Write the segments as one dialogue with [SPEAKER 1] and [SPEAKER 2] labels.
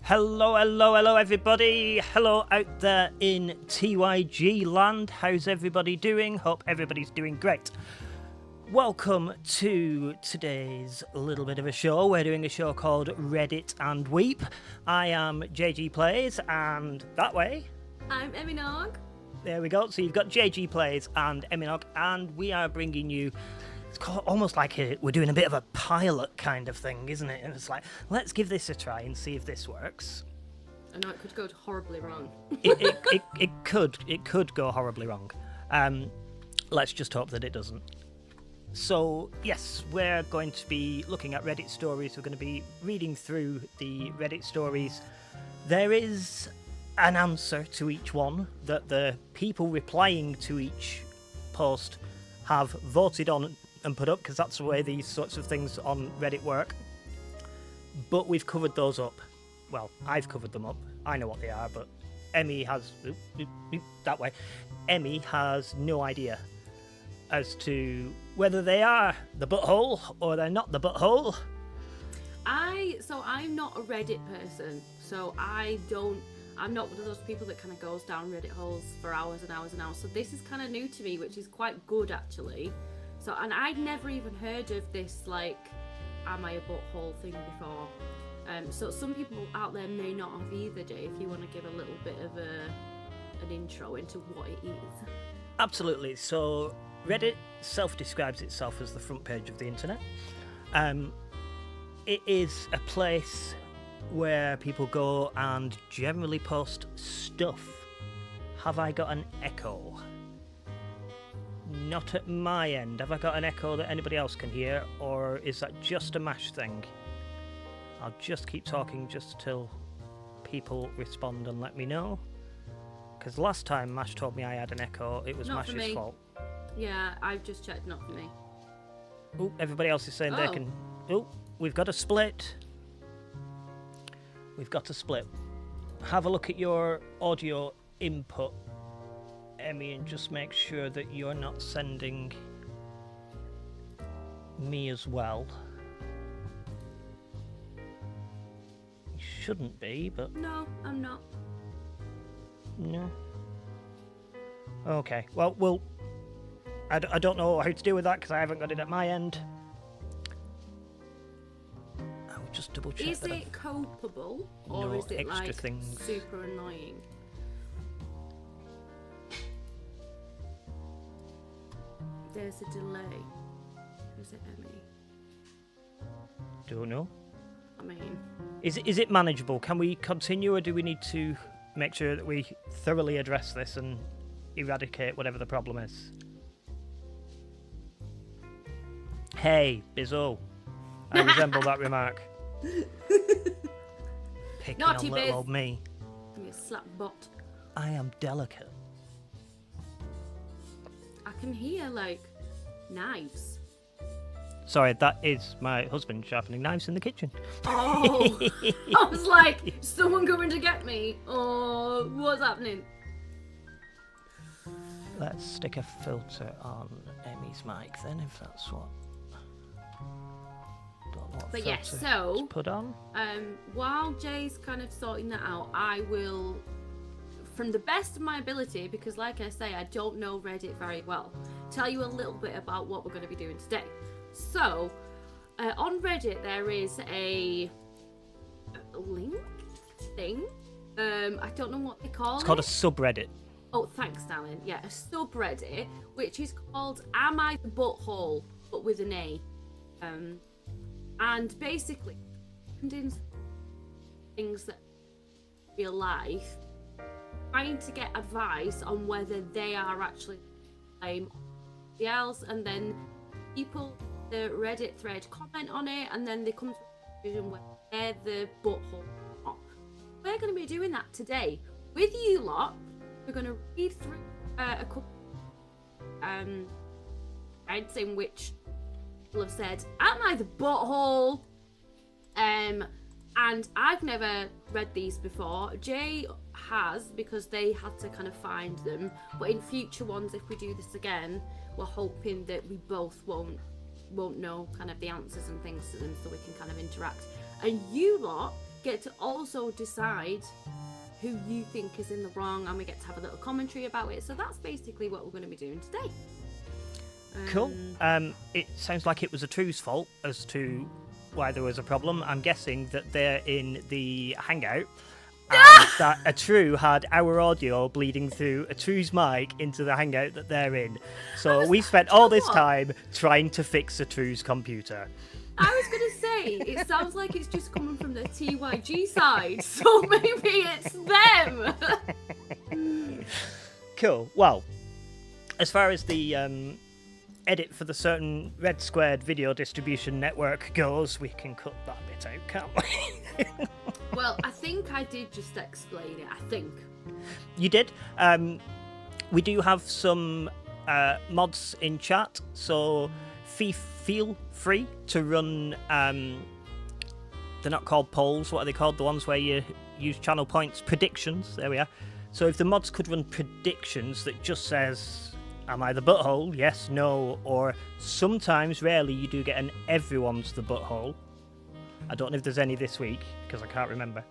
[SPEAKER 1] Hello, hello, hello, everybody. Hello out there in TYG land. How's everybody doing? Hope everybody's doing great. Welcome to today's little bit of a show. We're doing a show called Reddit and Weep. I am JaeGee Plays, and that way...
[SPEAKER 2] I'm Eminog.
[SPEAKER 1] There we go. So you've got JaeGee Plays and Eminog, and we are bringing you... It's almost like we're doing a bit of a pilot kind of thing, isn't it? And it's like, let's give this a try and see if this works.
[SPEAKER 2] I know it could go horribly wrong.
[SPEAKER 1] It could go horribly wrong. Let's just hope that it doesn't. So, yes, we're going to be looking at Reddit stories. We're going to be reading through the Reddit stories. There is an answer to each one that the people replying to each post have voted on and put up, because that's the way these sorts of things on Reddit work. But we've covered those up. Well, I've covered them up. I know what they are, but Emi has... that way. Emi has no idea as to whether they are the butthole or they're not the butthole.
[SPEAKER 2] So I'm not a Reddit person, so I'm not one of those people that kind of goes down Reddit holes for hours and hours and hours. So this is kind of new to me, which is quite good actually. So, and I'd never even heard of this, like, am I a butthole thing before. So some people out there may not have either, Jay, if you want to give a little bit of an intro into what it is.
[SPEAKER 1] Absolutely. So Reddit self-describes itself as the front page of the internet. It is a place where people go and generally post stuff. Have I got an echo? Not at my end. Have I got an echo that anybody else can hear, or is that just a Mash thing? I'll just keep talking just till people respond and let me know. Because last time Mash told me I had an echo, it was
[SPEAKER 2] Not
[SPEAKER 1] Mash's fault.
[SPEAKER 2] Yeah, I've just checked, not for me.
[SPEAKER 1] Oh, everybody else is saying they can... Oh, we've got a split. We've got a split. Have a look at your audio input, Emi, and just make sure that you're not sending me as well. You shouldn't be, but...
[SPEAKER 2] No, I'm not.
[SPEAKER 1] No. Okay, well, I don't know how to deal with that because I haven't got it at my end. I'll just double check.
[SPEAKER 2] Is it copable, or
[SPEAKER 1] no
[SPEAKER 2] is it
[SPEAKER 1] extra
[SPEAKER 2] like
[SPEAKER 1] things.
[SPEAKER 2] super annoying? There's a delay. Is it Emi?
[SPEAKER 1] Don't know.
[SPEAKER 2] I mean...
[SPEAKER 1] Is it manageable? Can we continue, or do we need to make sure that we thoroughly address this and eradicate whatever the problem is? Hey, Bizzo. I resemble that remark. Picking
[SPEAKER 2] Naughty
[SPEAKER 1] on little
[SPEAKER 2] Biz.
[SPEAKER 1] old me.
[SPEAKER 2] Give me a slap bot.
[SPEAKER 1] I am delicate.
[SPEAKER 2] I can hear, like, knives.
[SPEAKER 1] Sorry, that is my husband sharpening knives in the kitchen.
[SPEAKER 2] Oh! I was like, someone coming to get me? Oh, what's happening?
[SPEAKER 1] Let's stick a filter on Emi's mic then, if that's what... Don't know what
[SPEAKER 2] But
[SPEAKER 1] filter
[SPEAKER 2] yeah, so...
[SPEAKER 1] to put on.
[SPEAKER 2] While Jay's kind of sorting that out, I will, from the best of my ability, because like I say, I don't know Reddit very well, tell you a little bit about what we're going to be doing today. So, on Reddit there is a link thing. I don't know what they call it.
[SPEAKER 1] It's called a subreddit.
[SPEAKER 2] Oh, thanks, darling. Yeah, a subreddit, which is called Am I the Butthole, but with an A. And basically, things that real life, trying to get advice on whether they are actually somebody else, and then people, the Reddit thread, comment on it, and then they come to a conclusion where they're the butthole or not. We're going to be doing that today with you lot. We're going to read through a couple threads in which people have said, am I the butthole? And I've never read these before. Jay has, because they had to kind of find them. But in future ones, if we do this again, we're hoping that we both won't know kind of the answers and things to them, so we can kind of interact. And you lot get to also decide who you think is in the wrong, and we get to have a little commentary about it. So that's basically what we're going to be doing today.
[SPEAKER 1] Cool. It sounds like it was a True's fault as to why there was a problem. I'm guessing that they're in the Hangout, and that a True had our audio bleeding through a True's mic into the Hangout that they're in. So we spent all this time trying to fix a True's computer.
[SPEAKER 2] I was going to say, it sounds like it's just coming from the TYG side, so maybe it's them.
[SPEAKER 1] Cool. Well, as far as the edit for the certain Red Squared video distribution network goes, we can cut that bit out, can't we?
[SPEAKER 2] Well, I think I did just explain it, I think.
[SPEAKER 1] You did. We do have some mods in chat, so feel free to run, they're not called polls, what are they called? The ones where you use channel points, predictions, there we are. So if the mods could run predictions that just says, am I the butthole? Yes, no, or sometimes, rarely, you do get an everyone's the butthole. I don't know if there's any this week, because I can't remember.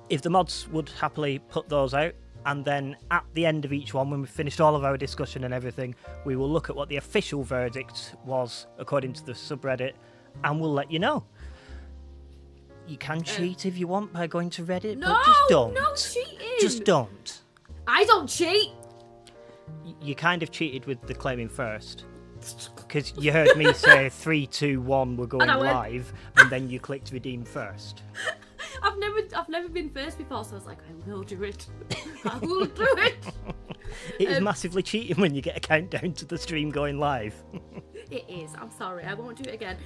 [SPEAKER 1] If the mods would happily put those out, and then at the end of each one, when we've finished all of our discussion and everything, we will look at what the official verdict was according to the subreddit, and we'll let you know. You can cheat if you want by going to Reddit,
[SPEAKER 2] No,
[SPEAKER 1] but just don't.
[SPEAKER 2] no cheating.
[SPEAKER 1] Just don't.
[SPEAKER 2] I don't cheat.
[SPEAKER 1] You kind of cheated with the claiming first. Because you heard me say 3, 2, 1, we're going live, and then you clicked redeem first.
[SPEAKER 2] I've never been first before, so I was like, I will do it. I will do it.
[SPEAKER 1] It is massively cheating when you get a countdown to the stream going live.
[SPEAKER 2] It is. I'm sorry. I won't do it again.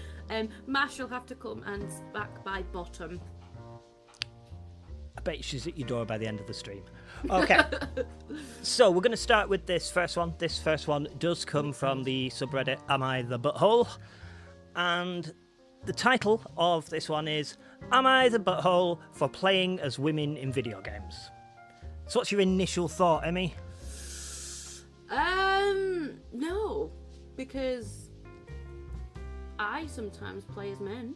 [SPEAKER 2] Mash will have to come and back by bottom.
[SPEAKER 1] I bet she's at your door by the end of the stream. Okay. So we're going to start with this first one. This first one does come from the subreddit Am I the Butthole? And the title of this one is Am I the Butthole for Playing as Women in Video Games? So what's your initial thought, Emmy?
[SPEAKER 2] No, because I sometimes play as men.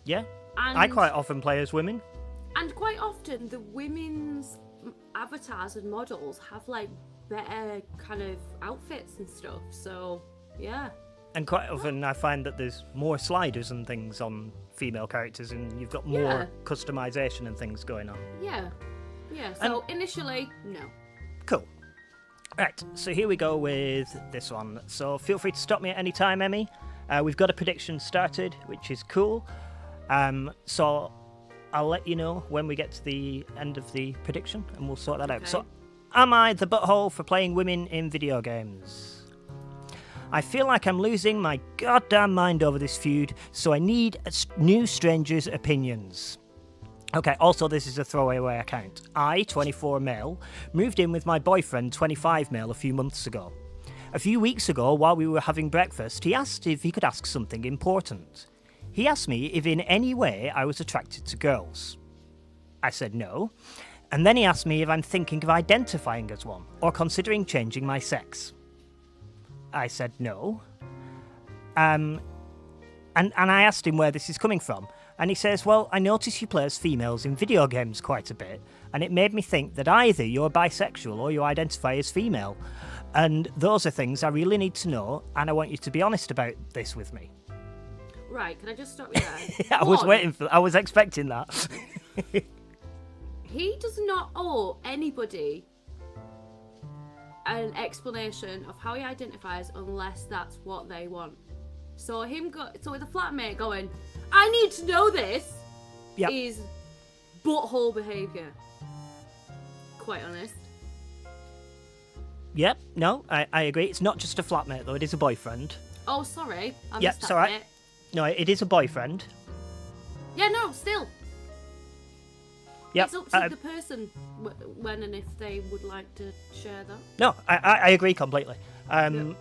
[SPEAKER 1] Yeah,
[SPEAKER 2] And
[SPEAKER 1] I quite often play as women.
[SPEAKER 2] And quite often the women's avatars and models have like better kind of outfits and stuff. So yeah.
[SPEAKER 1] And quite often I find that there's more sliders and things on female characters, and you've got more customization and things going on.
[SPEAKER 2] Yeah. So initially, no.
[SPEAKER 1] Cool. Right, so here we go with this one. So feel free to stop me at any time, Emmy. We've got a prediction started, which is cool. So I'll let you know when we get to the end of the prediction, and we'll sort that out. So, am I the butthole for playing women in video games? I feel like I'm losing my goddamn mind over this feud, so I need new strangers' opinions. Okay, also this is a throwaway account. I, 24 male, moved in with my boyfriend, 25 male, a few months ago. A few weeks ago, while we were having breakfast, he asked if he could ask something important. He asked me if in any way I was attracted to girls. I said no, and then he asked me if I'm thinking of identifying as one, or considering changing my sex. I said no. And I asked him where this is coming from, and he says, well, I notice you play as females in video games quite a bit, and it made me think that either you're bisexual or you identify as female, and those are things I really need to know, and I want you to be honest about this with me.
[SPEAKER 2] Right, can I just stop you there?
[SPEAKER 1] I was expecting that.
[SPEAKER 2] He does not owe anybody an explanation of how he identifies unless that's what they want. So with a flatmate going, I need to know this, is butthole behaviour. Quite honest.
[SPEAKER 1] Yep, no, I agree. It's not just a flatmate though, it is a boyfriend.
[SPEAKER 2] Oh, sorry. I missed that
[SPEAKER 1] alright.
[SPEAKER 2] bit.
[SPEAKER 1] No, it is a boyfriend.
[SPEAKER 2] Yeah, no, still.
[SPEAKER 1] Yep.
[SPEAKER 2] It's up to the person when and if they would like to share that.
[SPEAKER 1] No, I agree completely.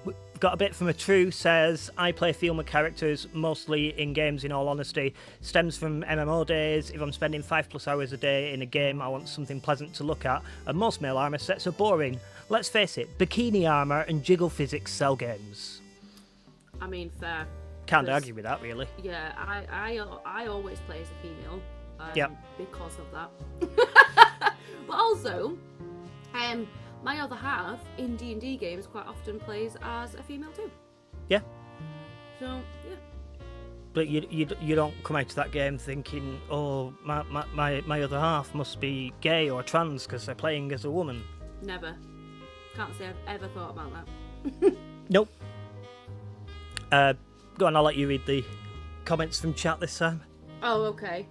[SPEAKER 1] We've got a bit from a True, says, I play female characters mostly in games, in all honesty. Stems from MMO days. If I'm spending 5+ hours a day in a game, I want something pleasant to look at, and most male armour sets are boring. Let's face it, bikini armour and jiggle physics sell games.
[SPEAKER 2] I mean, fair.
[SPEAKER 1] Can't argue with that, really.
[SPEAKER 2] Yeah, I always play as a female.
[SPEAKER 1] Yep.
[SPEAKER 2] Because of that. But also, my other half in D&D games quite often plays as a female too.
[SPEAKER 1] Yeah.
[SPEAKER 2] So yeah.
[SPEAKER 1] But you don't come out of that game thinking, oh, my other half must be gay or trans because they're playing as a woman.
[SPEAKER 2] Never. Can't say I've ever thought about that.
[SPEAKER 1] Nope. Go on, I'll let you read the comments from chat this time.
[SPEAKER 2] Oh, okay.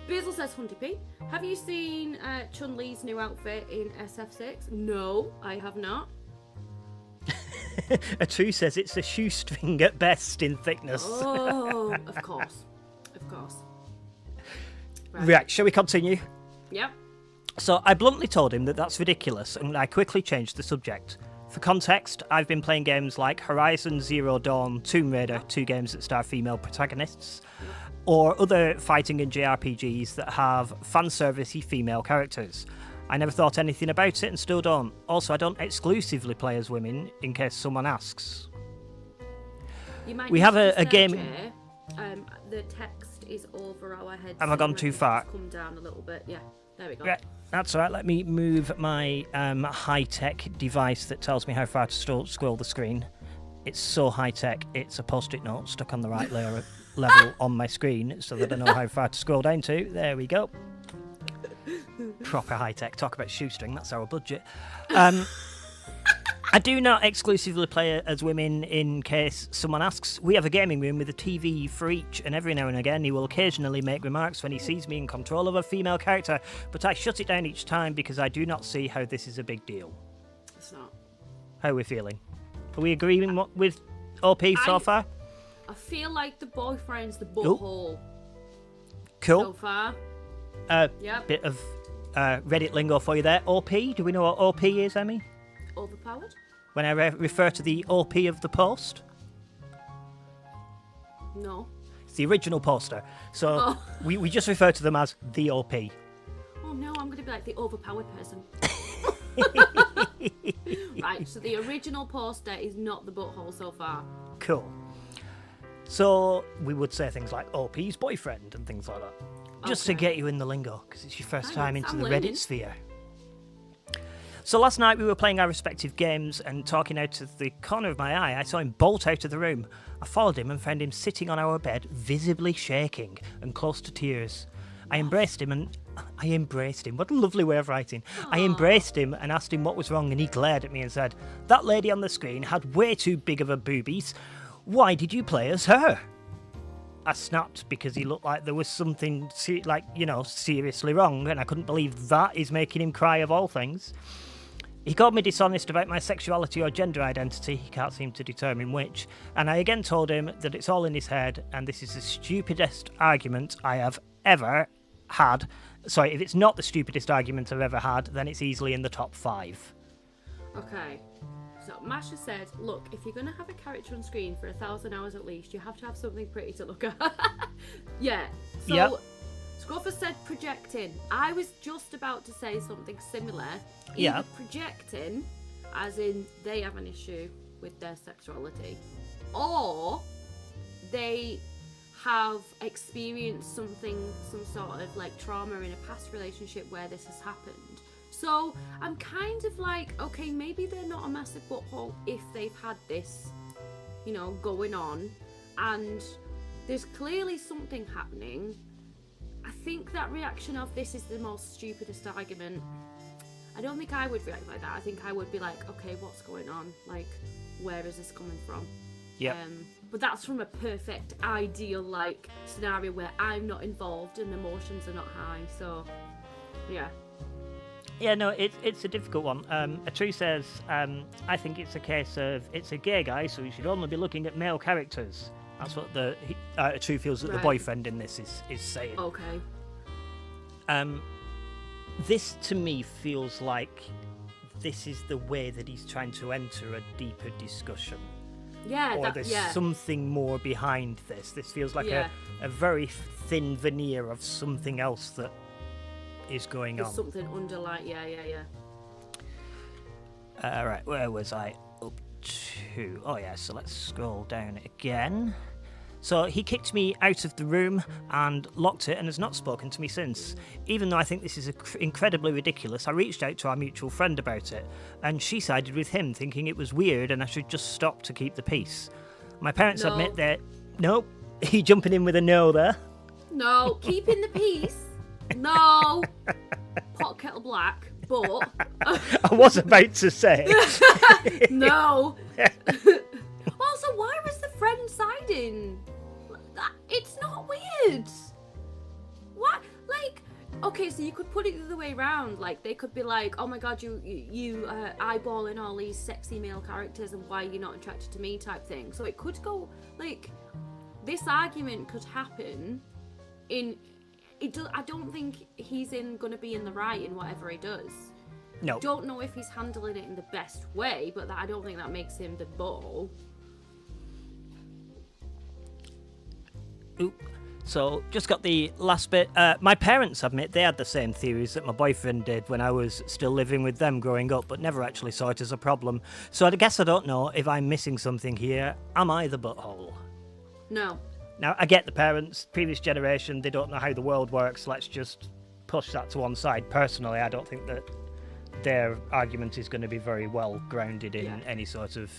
[SPEAKER 2] Basil says, Hunty P, have you seen Chun-Li's new outfit in SF6? No, I have not.
[SPEAKER 1] A True says it's a shoestring at best in thickness.
[SPEAKER 2] Oh, of course.
[SPEAKER 1] Right, shall we continue?
[SPEAKER 2] Yep.
[SPEAKER 1] So I bluntly told him that that's ridiculous, and I quickly changed the subject. For context, I've been playing games like Horizon Zero Dawn, Tomb Raider, 2 games that star female protagonists, or other fighting and JRPGs that have fan-servicey female characters. I never thought anything about it and still don't. Also, I don't exclusively play as women, in case someone asks. We have a game...
[SPEAKER 2] the text is over our heads.
[SPEAKER 1] Have I gone too far?
[SPEAKER 2] Come down a little bit. Yeah, there we go.
[SPEAKER 1] Right, that's all right. Let me move my high-tech device that tells me how far to scroll the screen. It's so high-tech, it's a post-it note stuck on the right level on my screen so that I know how far to scroll down to. There we go. Proper high-tech. Talk about shoestring, that's our budget. I do not exclusively play as women in case someone asks. We have a gaming room with a TV for each, and every now and again he will occasionally make remarks when he sees me in control of a female character, but I shut it down each time because I do not see how this is a big deal.
[SPEAKER 2] It's not.
[SPEAKER 1] How are we feeling? Are we agreeing with OP so far?
[SPEAKER 2] I feel like the boyfriend's the butthole.
[SPEAKER 1] Cool.
[SPEAKER 2] So far. Yep.
[SPEAKER 1] Bit of Reddit lingo for you there. OP, do we know what OP is, Emmy?
[SPEAKER 2] Overpowered?
[SPEAKER 1] When I refer to the OP of the post?
[SPEAKER 2] No.
[SPEAKER 1] It's the original poster. So we just refer to them as the OP.
[SPEAKER 2] Oh no, I'm going to be like the overpowered person. Right, so the original poster is not the butthole so far.
[SPEAKER 1] Cool. So we would say things like OP's boyfriend and things like that. Just to get you in the lingo, because it's your first time into the Reddit sphere. So last night we were playing our respective games, and talking out of the corner of my eye, I saw him bolt out of the room. I followed him and found him sitting on our bed, visibly shaking and close to tears. I embraced him. What a lovely way of writing. Aww. I embraced him and asked him what was wrong, and he glared at me and said, "That lady on the screen had way too big of a boobies. Why did you play as her?" I snapped because he looked like there was something, seriously wrong, and I couldn't believe that is making him cry of all things. He called me dishonest about my sexuality or gender identity, he can't seem to determine which, and I again told him that it's all in his head, and this is the stupidest argument I have ever had. Sorry, if it's not the stupidest argument I've ever had, then it's easily in the top 5.
[SPEAKER 2] Okay. So Masha said, look, if you're going to have a character on screen for 1,000 hours at least, you have to have something pretty to look at. Yeah. So
[SPEAKER 1] yep.
[SPEAKER 2] Scruffer said projecting. I was just about to say something similar.
[SPEAKER 1] Yeah.
[SPEAKER 2] Projecting, as in they have an issue with their sexuality, or they have experienced some sort of like trauma in a past relationship where this has happened. So I'm kind of like, okay, maybe they're not a massive butthole if they've had this, going on, and there's clearly something happening. I think that reaction of this is the most stupidest argument. I don't think I would react like that. I think I would be like, okay, what's going on? Like, where is this coming from?
[SPEAKER 1] Yeah.
[SPEAKER 2] But that's from a perfect, ideal, scenario where I'm not involved and emotions are not high. So, yeah.
[SPEAKER 1] Yeah, no, it's a difficult one. A True says, I think it's a case of it's a gay guy, so you should only be looking at male characters. That's what a True feels that the boyfriend in this is saying.
[SPEAKER 2] Okay.
[SPEAKER 1] This to me feels like this is the way that he's trying to enter a deeper discussion.
[SPEAKER 2] Yeah,
[SPEAKER 1] or there's something more behind this. This feels like a very thin veneer of something else that is going
[SPEAKER 2] there's
[SPEAKER 1] on.
[SPEAKER 2] Something underlying, yeah.
[SPEAKER 1] Right, where was I up to? Oh yeah, so let's scroll down again. So he kicked me out of the room and locked it and has not spoken to me since. Even though I think this is incredibly ridiculous, I reached out to our mutual friend about it, and she sided with him, thinking it was weird and I should just stop to keep the peace. My parents
[SPEAKER 2] No.
[SPEAKER 1] admit that... Nope. He jumping in with a no there.
[SPEAKER 2] No, keeping the peace. No. Pot kettle black, but...
[SPEAKER 1] I was about to say.
[SPEAKER 2] No. Also, why was the friend siding? It's not weird. What? Like, okay, so you could put it the other way around. Like, they could be like, oh my god, you eyeballing all these sexy male characters and why you're not attracted to me type thing. So it could go, like, this argument could happen in... I don't think he's going to be in the right in whatever he does.
[SPEAKER 1] No.
[SPEAKER 2] Don't know if he's handling it in the best way, but I don't think that makes him the butthole.
[SPEAKER 1] Oop. So, just got the last bit. My parents admit they had the same theories that my boyfriend did when I was still living with them growing up, but never actually saw it as a problem. So I guess I don't know if I'm missing something here. Am I the butthole?
[SPEAKER 2] No.
[SPEAKER 1] Now, I get the parents, previous generation, they don't know how the world works. Let's just push that to one side. Personally, I don't think that their argument is going to be very well grounded in any sort of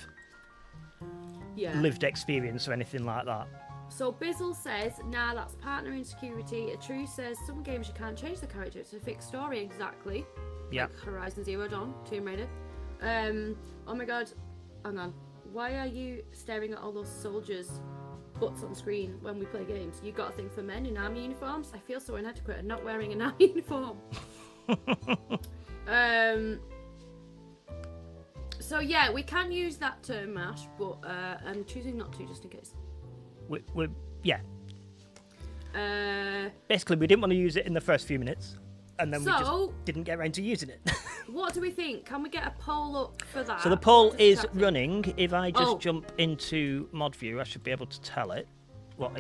[SPEAKER 1] lived experience or anything like that.
[SPEAKER 2] So Bizzle says, nah, that's partner insecurity. A True says, some games you can't change the character, it's a fixed story, exactly.
[SPEAKER 1] Yeah.
[SPEAKER 2] Like Horizon Zero Dawn, Tomb Raider. Oh my god, hang on. Why are you staring at all those soldiers' butts on screen when we play games? You got a thing for men in army uniforms? I feel so inadequate and not wearing an army uniform. So yeah, we can use that term, Mash, but I'm choosing not to just in case.
[SPEAKER 1] Basically, we didn't want to use it in the first few minutes, and then we just
[SPEAKER 2] So-
[SPEAKER 1] didn't get around to using it.
[SPEAKER 2] What do we think? Can we get a poll up for that?
[SPEAKER 1] So the poll
[SPEAKER 2] What does
[SPEAKER 1] is
[SPEAKER 2] chat think?
[SPEAKER 1] running. If I just
[SPEAKER 2] Oh.
[SPEAKER 1] jump into mod view, I should be able to tell it what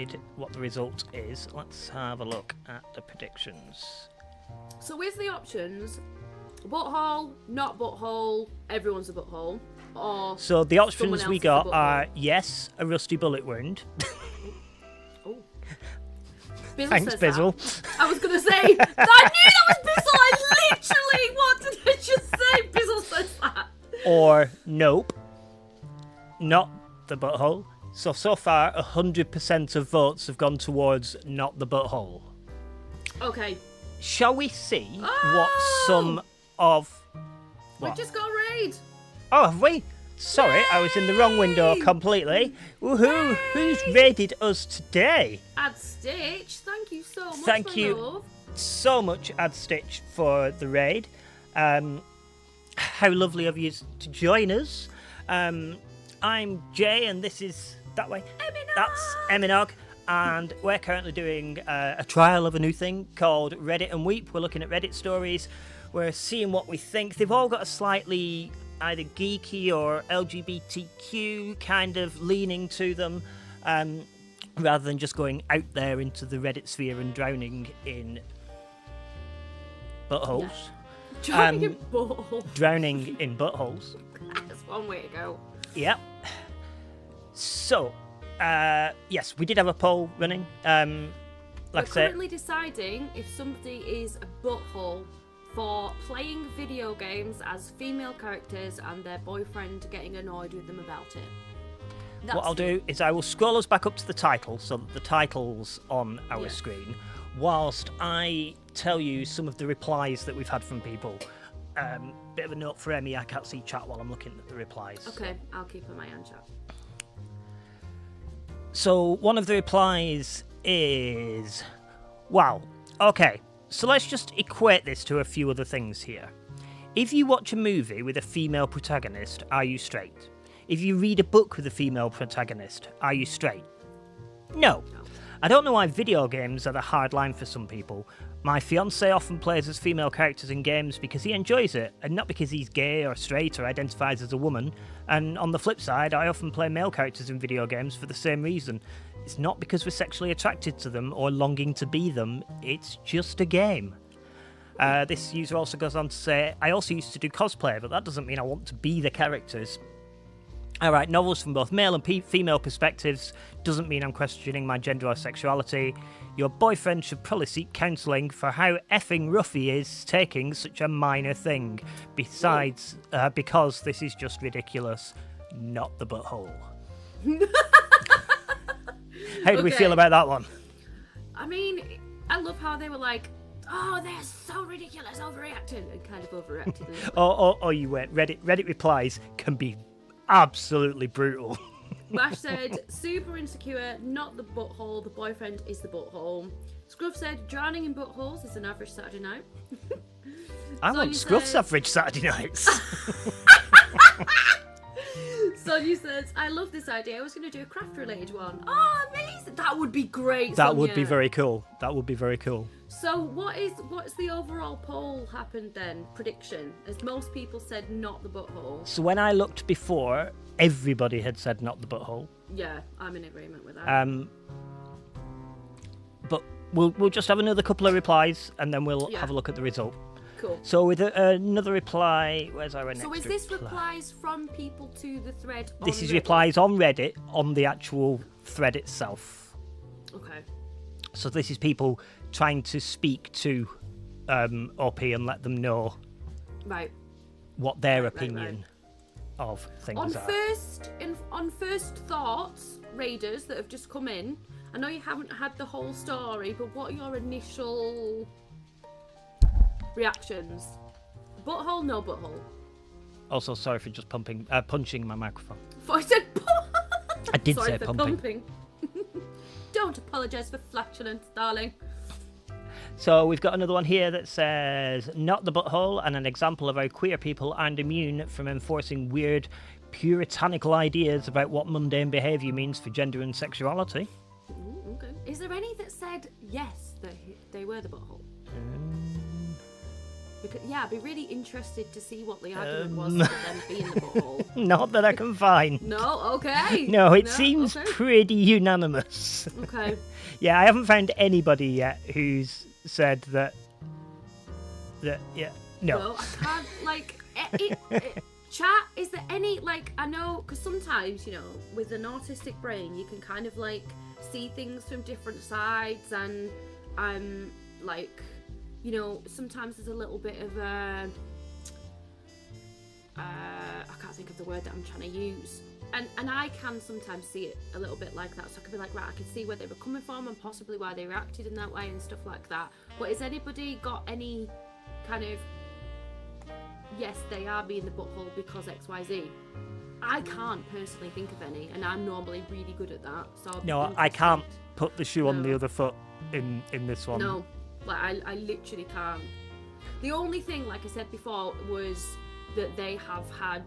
[SPEAKER 1] the result is. Let's have a look at the predictions.
[SPEAKER 2] So with the options, butthole, not butthole, everyone's a butthole, or
[SPEAKER 1] So the
[SPEAKER 2] someone
[SPEAKER 1] options we
[SPEAKER 2] else is a
[SPEAKER 1] got
[SPEAKER 2] butthole.
[SPEAKER 1] are yes, a rusty bullet wound.
[SPEAKER 2] Oh. Bizzle
[SPEAKER 1] Thanks,
[SPEAKER 2] says that.
[SPEAKER 1] Bizzle.
[SPEAKER 2] I was gonna say, I knew that was Bizzle. I literally, what did I just say? Bizzle says that.
[SPEAKER 1] Or nope, not the butthole. So far, 100% of votes have gone towards not the butthole.
[SPEAKER 2] Okay,
[SPEAKER 1] Shall we see
[SPEAKER 2] Oh!
[SPEAKER 1] what some of...
[SPEAKER 2] we
[SPEAKER 1] What?
[SPEAKER 2] just got a raid.
[SPEAKER 1] Oh, have we? Sorry, I was in the wrong window
[SPEAKER 2] Yay!
[SPEAKER 1] completely. Woohoo! Who's raided us today?
[SPEAKER 2] Add Stitch, thank you so much.
[SPEAKER 1] Thank
[SPEAKER 2] my
[SPEAKER 1] you.
[SPEAKER 2] love.
[SPEAKER 1] So much Ad Stitch for the raid. How lovely of you to join us. I'm Jay, and this is that way.
[SPEAKER 2] Eminog!
[SPEAKER 1] That's Eminog, and we're currently doing a trial of a new thing called Reddit and Weep. We're looking at Reddit stories. We're seeing what we think. They've all got a slightly either geeky or LGBTQ kind of leaning to them, rather than just going out there into the Reddit sphere and drowning in buttholes.
[SPEAKER 2] Drowning in butthole.
[SPEAKER 1] Drowning in buttholes.
[SPEAKER 2] That's one way to go.
[SPEAKER 1] Yep. So, yes, we did have a poll running.
[SPEAKER 2] We're
[SPEAKER 1] Like I said,
[SPEAKER 2] currently deciding if somebody is a butthole for playing video games as female characters and their boyfriend getting annoyed with them about it. That's
[SPEAKER 1] what I'll do is I will scroll us back up to the title, so that the title's on our
[SPEAKER 2] Yeah.
[SPEAKER 1] screen, whilst I tell you some of the replies that we've had from people. Bit of a note for Emmy, I can't see chat while I'm looking at the replies.
[SPEAKER 2] Okay, I'll keep an eye on chat.
[SPEAKER 1] So one of the replies is, wow, okay, so let's just equate this to a few other things here. If you watch a movie with a female protagonist, are you straight? If you read a book with a female protagonist, are you straight? No. I don't know why video games are the hard line for some people. My fiancé often plays as female characters in games because he enjoys it, and not because he's gay or straight or identifies as a woman. And on the flip side, I often play male characters in video games for the same reason. It's not because we're sexually attracted to them or longing to be them, it's just a game. This user also goes on to say, I also used to do cosplay, but that doesn't mean I want to be the characters. All right, novels from both male and female perspectives doesn't mean I'm questioning my gender or sexuality. Your boyfriend should probably seek counselling for how effing rough he is taking such a minor thing. Besides, because this is just ridiculous, not the butthole. How do we feel about that one?
[SPEAKER 2] I mean, I love how they were like, oh, they're so ridiculous, overreacting, and kind of overreacted a little bit.
[SPEAKER 1] Oh, you wait. Reddit replies can be absolutely brutal.
[SPEAKER 2] Bash said, super insecure, not the butthole, the boyfriend is the butthole. Scruff said, drowning in buttholes is an average Saturday night.
[SPEAKER 1] I want Scruff's average Saturday nights.
[SPEAKER 2] Sonia says, I love this idea. I was going to do a craft-related one. Oh, amazing. That would be great,
[SPEAKER 1] That
[SPEAKER 2] Sonia.
[SPEAKER 1] would be very cool. That would be very cool.
[SPEAKER 2] So what's the overall poll happened then? Prediction? As most people said not the butthole.
[SPEAKER 1] So when I looked before, everybody had said not the butthole.
[SPEAKER 2] Yeah, I'm in agreement with that.
[SPEAKER 1] But we'll just have another couple of replies and then we'll have a look at the result.
[SPEAKER 2] Cool.
[SPEAKER 1] So with another reply, where's our next?
[SPEAKER 2] So is this replies from people to the thread?
[SPEAKER 1] This is replies on Reddit on the actual thread itself.
[SPEAKER 2] Okay.
[SPEAKER 1] So this is people trying to speak to OP and let them know what their opinion of things are.
[SPEAKER 2] On first thoughts, raiders that have just come in, I know you haven't had the whole story, but what are your initial reactions? Butthole, no butthole.
[SPEAKER 1] Also, sorry for just punching my microphone.
[SPEAKER 2] I said
[SPEAKER 1] I did
[SPEAKER 2] sorry
[SPEAKER 1] say
[SPEAKER 2] for pumping. Don't apologise for flatulence, darling.
[SPEAKER 1] So we've got another one here that says, not the butthole, and an example of how queer people aren't immune from enforcing weird puritanical ideas about what mundane behaviour means for gender and sexuality.
[SPEAKER 2] Ooh, okay. Is there any that said yes, that they were the butthole? Because, yeah, I'd be really interested to see what the argument was for them being the butthole.
[SPEAKER 1] Not that I can find.
[SPEAKER 2] No, okay.
[SPEAKER 1] No, it seems pretty unanimous.
[SPEAKER 2] Okay.
[SPEAKER 1] Yeah, I haven't found anybody yet who's said that no.
[SPEAKER 2] No, I can't, like, chat, is there any, like, I know, because sometimes, you know, with an autistic brain, you can kind of, like, see things from different sides, and I'm, like, you know, sometimes there's a little bit of I can't think of the word that I'm trying to use. And I can sometimes see it a little bit like that. So I can be like, right, I can see where they were coming from and possibly why they reacted in that way and stuff like that. But has anybody got any kind of, yes, they are being the butthole because XYZ? I can't personally think of any, and I'm normally really good at that. So
[SPEAKER 1] no, I can't put the shoe on the other foot in this one.
[SPEAKER 2] No. Like, I literally can't. The only thing, like I said before, was that they have had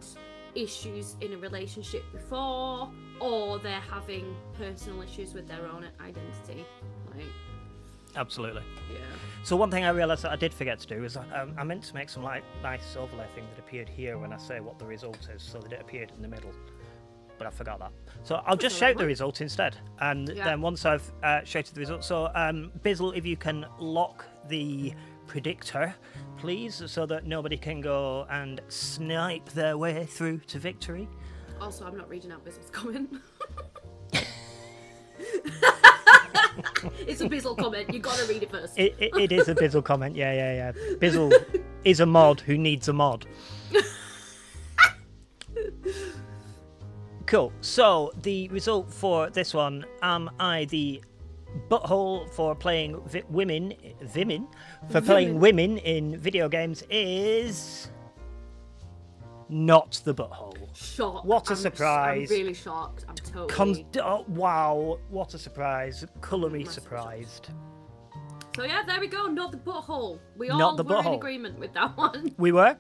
[SPEAKER 2] issues in a relationship before, or they're having personal issues with their own identity. Like,
[SPEAKER 1] absolutely.
[SPEAKER 2] Yeah.
[SPEAKER 1] So one thing I realised that I did forget to do is I meant to make some like nice overlay thing that appeared here when I say what the result is, so that it appeared in the middle. But I forgot that. So I'll just shout the result instead. And then once I've shouted the result, so Bizzle, if you can lock the predictor, please, so that nobody can go and snipe their way through to victory.
[SPEAKER 2] Also, I'm not reading out Bizzle's comment. It's a Bizzle comment. You gotta read it first.
[SPEAKER 1] It is a Bizzle comment. Yeah. Bizzle is a mod who needs a mod. Cool. So the result for this one, am I the butthole for playing women in video games, is not the butthole.
[SPEAKER 2] Shocked.
[SPEAKER 1] What a surprise.
[SPEAKER 2] I'm really shocked. I'm totally...
[SPEAKER 1] wow, what a surprise. Colory surprised.
[SPEAKER 2] So yeah, there we go. Not the butthole. We
[SPEAKER 1] Not
[SPEAKER 2] all
[SPEAKER 1] the
[SPEAKER 2] were in
[SPEAKER 1] butthole.
[SPEAKER 2] agreement with that one.
[SPEAKER 1] We were.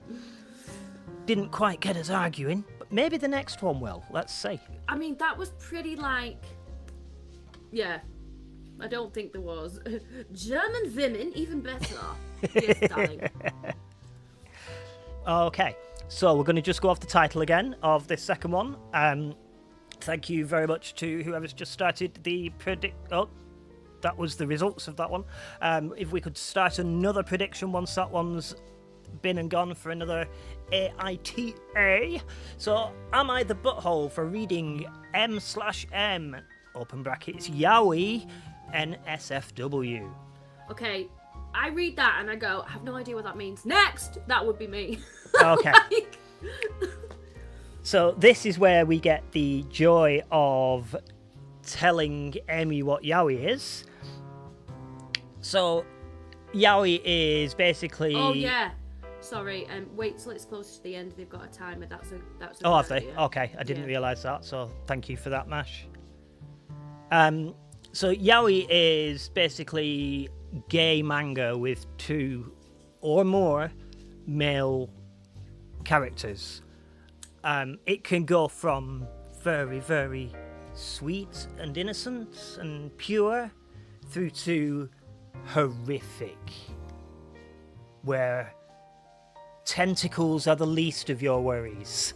[SPEAKER 1] Didn't quite get us arguing, but maybe the next one will. Let's see.
[SPEAKER 2] I mean, that was pretty like... Yeah. I don't think there was. German women, even better. Yes, darling.
[SPEAKER 1] Okay, so we're going to just go off the title again of this second one. Thank you very much to whoever's just started the Oh, that was the results of that one. If we could start another prediction once that one's been and gone for another AITA. So, am I the butthole for reading M/M, open brackets, Yaoi, NSFW?
[SPEAKER 2] Okay, I read that and I go, I have no idea what that means. Next! That would be me.
[SPEAKER 1] Okay. So, this is where we get the joy of telling Emi what Yaoi is. So, Yaoi is basically...
[SPEAKER 2] Oh, yeah. Sorry, wait till it's close to the end. They've got a timer. That's a
[SPEAKER 1] Oh, have they?
[SPEAKER 2] idea.
[SPEAKER 1] Okay, I didn't realise that, so thank you for that, Mash. So Yaoi is basically gay manga with 2 or more male characters. It can go from very, very sweet and innocent and pure through to horrific, where tentacles are the least of your worries.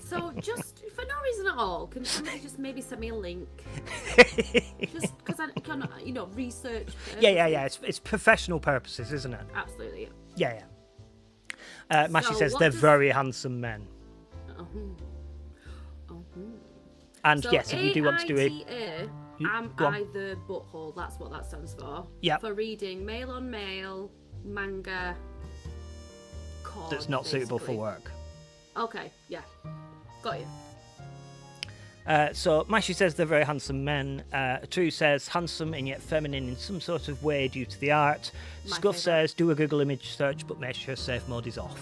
[SPEAKER 2] So, just for no reason at all, can somebody just maybe send me a link? Just because I can, research.
[SPEAKER 1] Yeah. It's professional purposes, isn't it?
[SPEAKER 2] Absolutely.
[SPEAKER 1] Yeah. Mashi
[SPEAKER 2] So
[SPEAKER 1] says
[SPEAKER 2] what
[SPEAKER 1] they're
[SPEAKER 2] does-
[SPEAKER 1] very handsome men. And
[SPEAKER 2] So
[SPEAKER 1] yes, if you do want to do it,
[SPEAKER 2] AITA, am
[SPEAKER 1] go on.
[SPEAKER 2] I the butthole? That's what that stands for.
[SPEAKER 1] Yep.
[SPEAKER 2] For reading male on male manga.
[SPEAKER 1] That's not suitable for work.
[SPEAKER 2] Okay, yeah. Got you.
[SPEAKER 1] So Mashi says they're very handsome men. True says handsome and yet feminine in some sort of way due to the art.
[SPEAKER 2] My
[SPEAKER 1] Scuff
[SPEAKER 2] favourite.
[SPEAKER 1] says do a Google image search but make sure safe mode is off.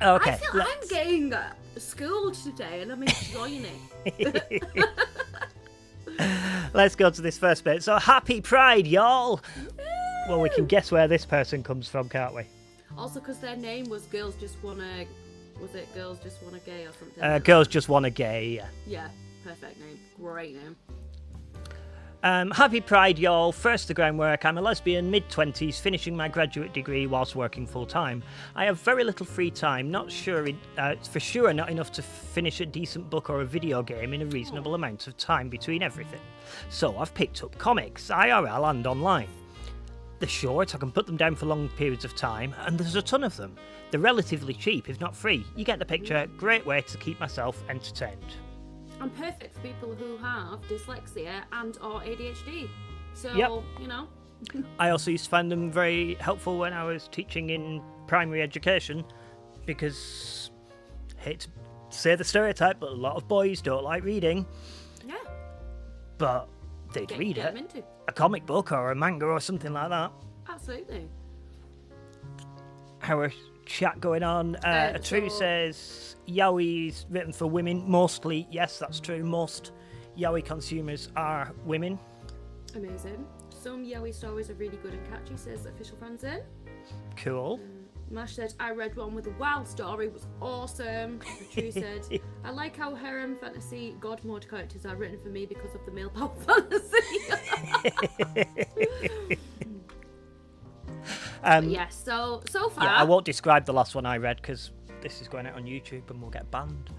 [SPEAKER 1] Okay.
[SPEAKER 2] I feel I'm getting schooled today and I'm enjoying it.
[SPEAKER 1] Let's go to this first bit. So happy Pride, y'all! Well, we can guess where this person comes from, can't we?
[SPEAKER 2] Also, because their name was Girls Just Wanna... Was it Girls Just Wanna Gay or something?
[SPEAKER 1] Girls just want a gay.
[SPEAKER 2] Yeah, perfect name. Great name.
[SPEAKER 1] Happy Pride, y'all. First, the groundwork. I'm a lesbian, mid-20s, finishing my graduate degree whilst working full-time. I have very little free time, not sure, for sure not enough to finish a decent book or a video game in a reasonable amount of time between everything. So I've picked up comics, IRL and online. They're short, I can put them down for long periods of time, and there's a ton of them. They're relatively cheap, if not free. You get the picture. Great way to keep myself entertained.
[SPEAKER 2] And perfect for people who have dyslexia and or ADHD. So,
[SPEAKER 1] Yep. I also used to find them very helpful when I was teaching in primary education because, hate to say the stereotype, but a lot of boys don't like reading.
[SPEAKER 2] Yeah.
[SPEAKER 1] But they'd
[SPEAKER 2] Get
[SPEAKER 1] read
[SPEAKER 2] them
[SPEAKER 1] it.
[SPEAKER 2] into.
[SPEAKER 1] A comic book or a manga or something like that.
[SPEAKER 2] Absolutely.
[SPEAKER 1] Our chat going on. True
[SPEAKER 2] so-
[SPEAKER 1] says yaoi's written for women. Mostly, yes, that's true. Most yaoi consumers are women.
[SPEAKER 2] Amazing. Some yaoi stories are really good and catchy, says official fans in.
[SPEAKER 1] Cool.
[SPEAKER 2] Mash said, I read one with a wild story, was awesome. True said, I like how harem fantasy god mode characters are written for me because of the male power fantasy. Yes, so far.
[SPEAKER 1] Yeah, I won't describe the last one I read because this is going out on YouTube and we'll get banned.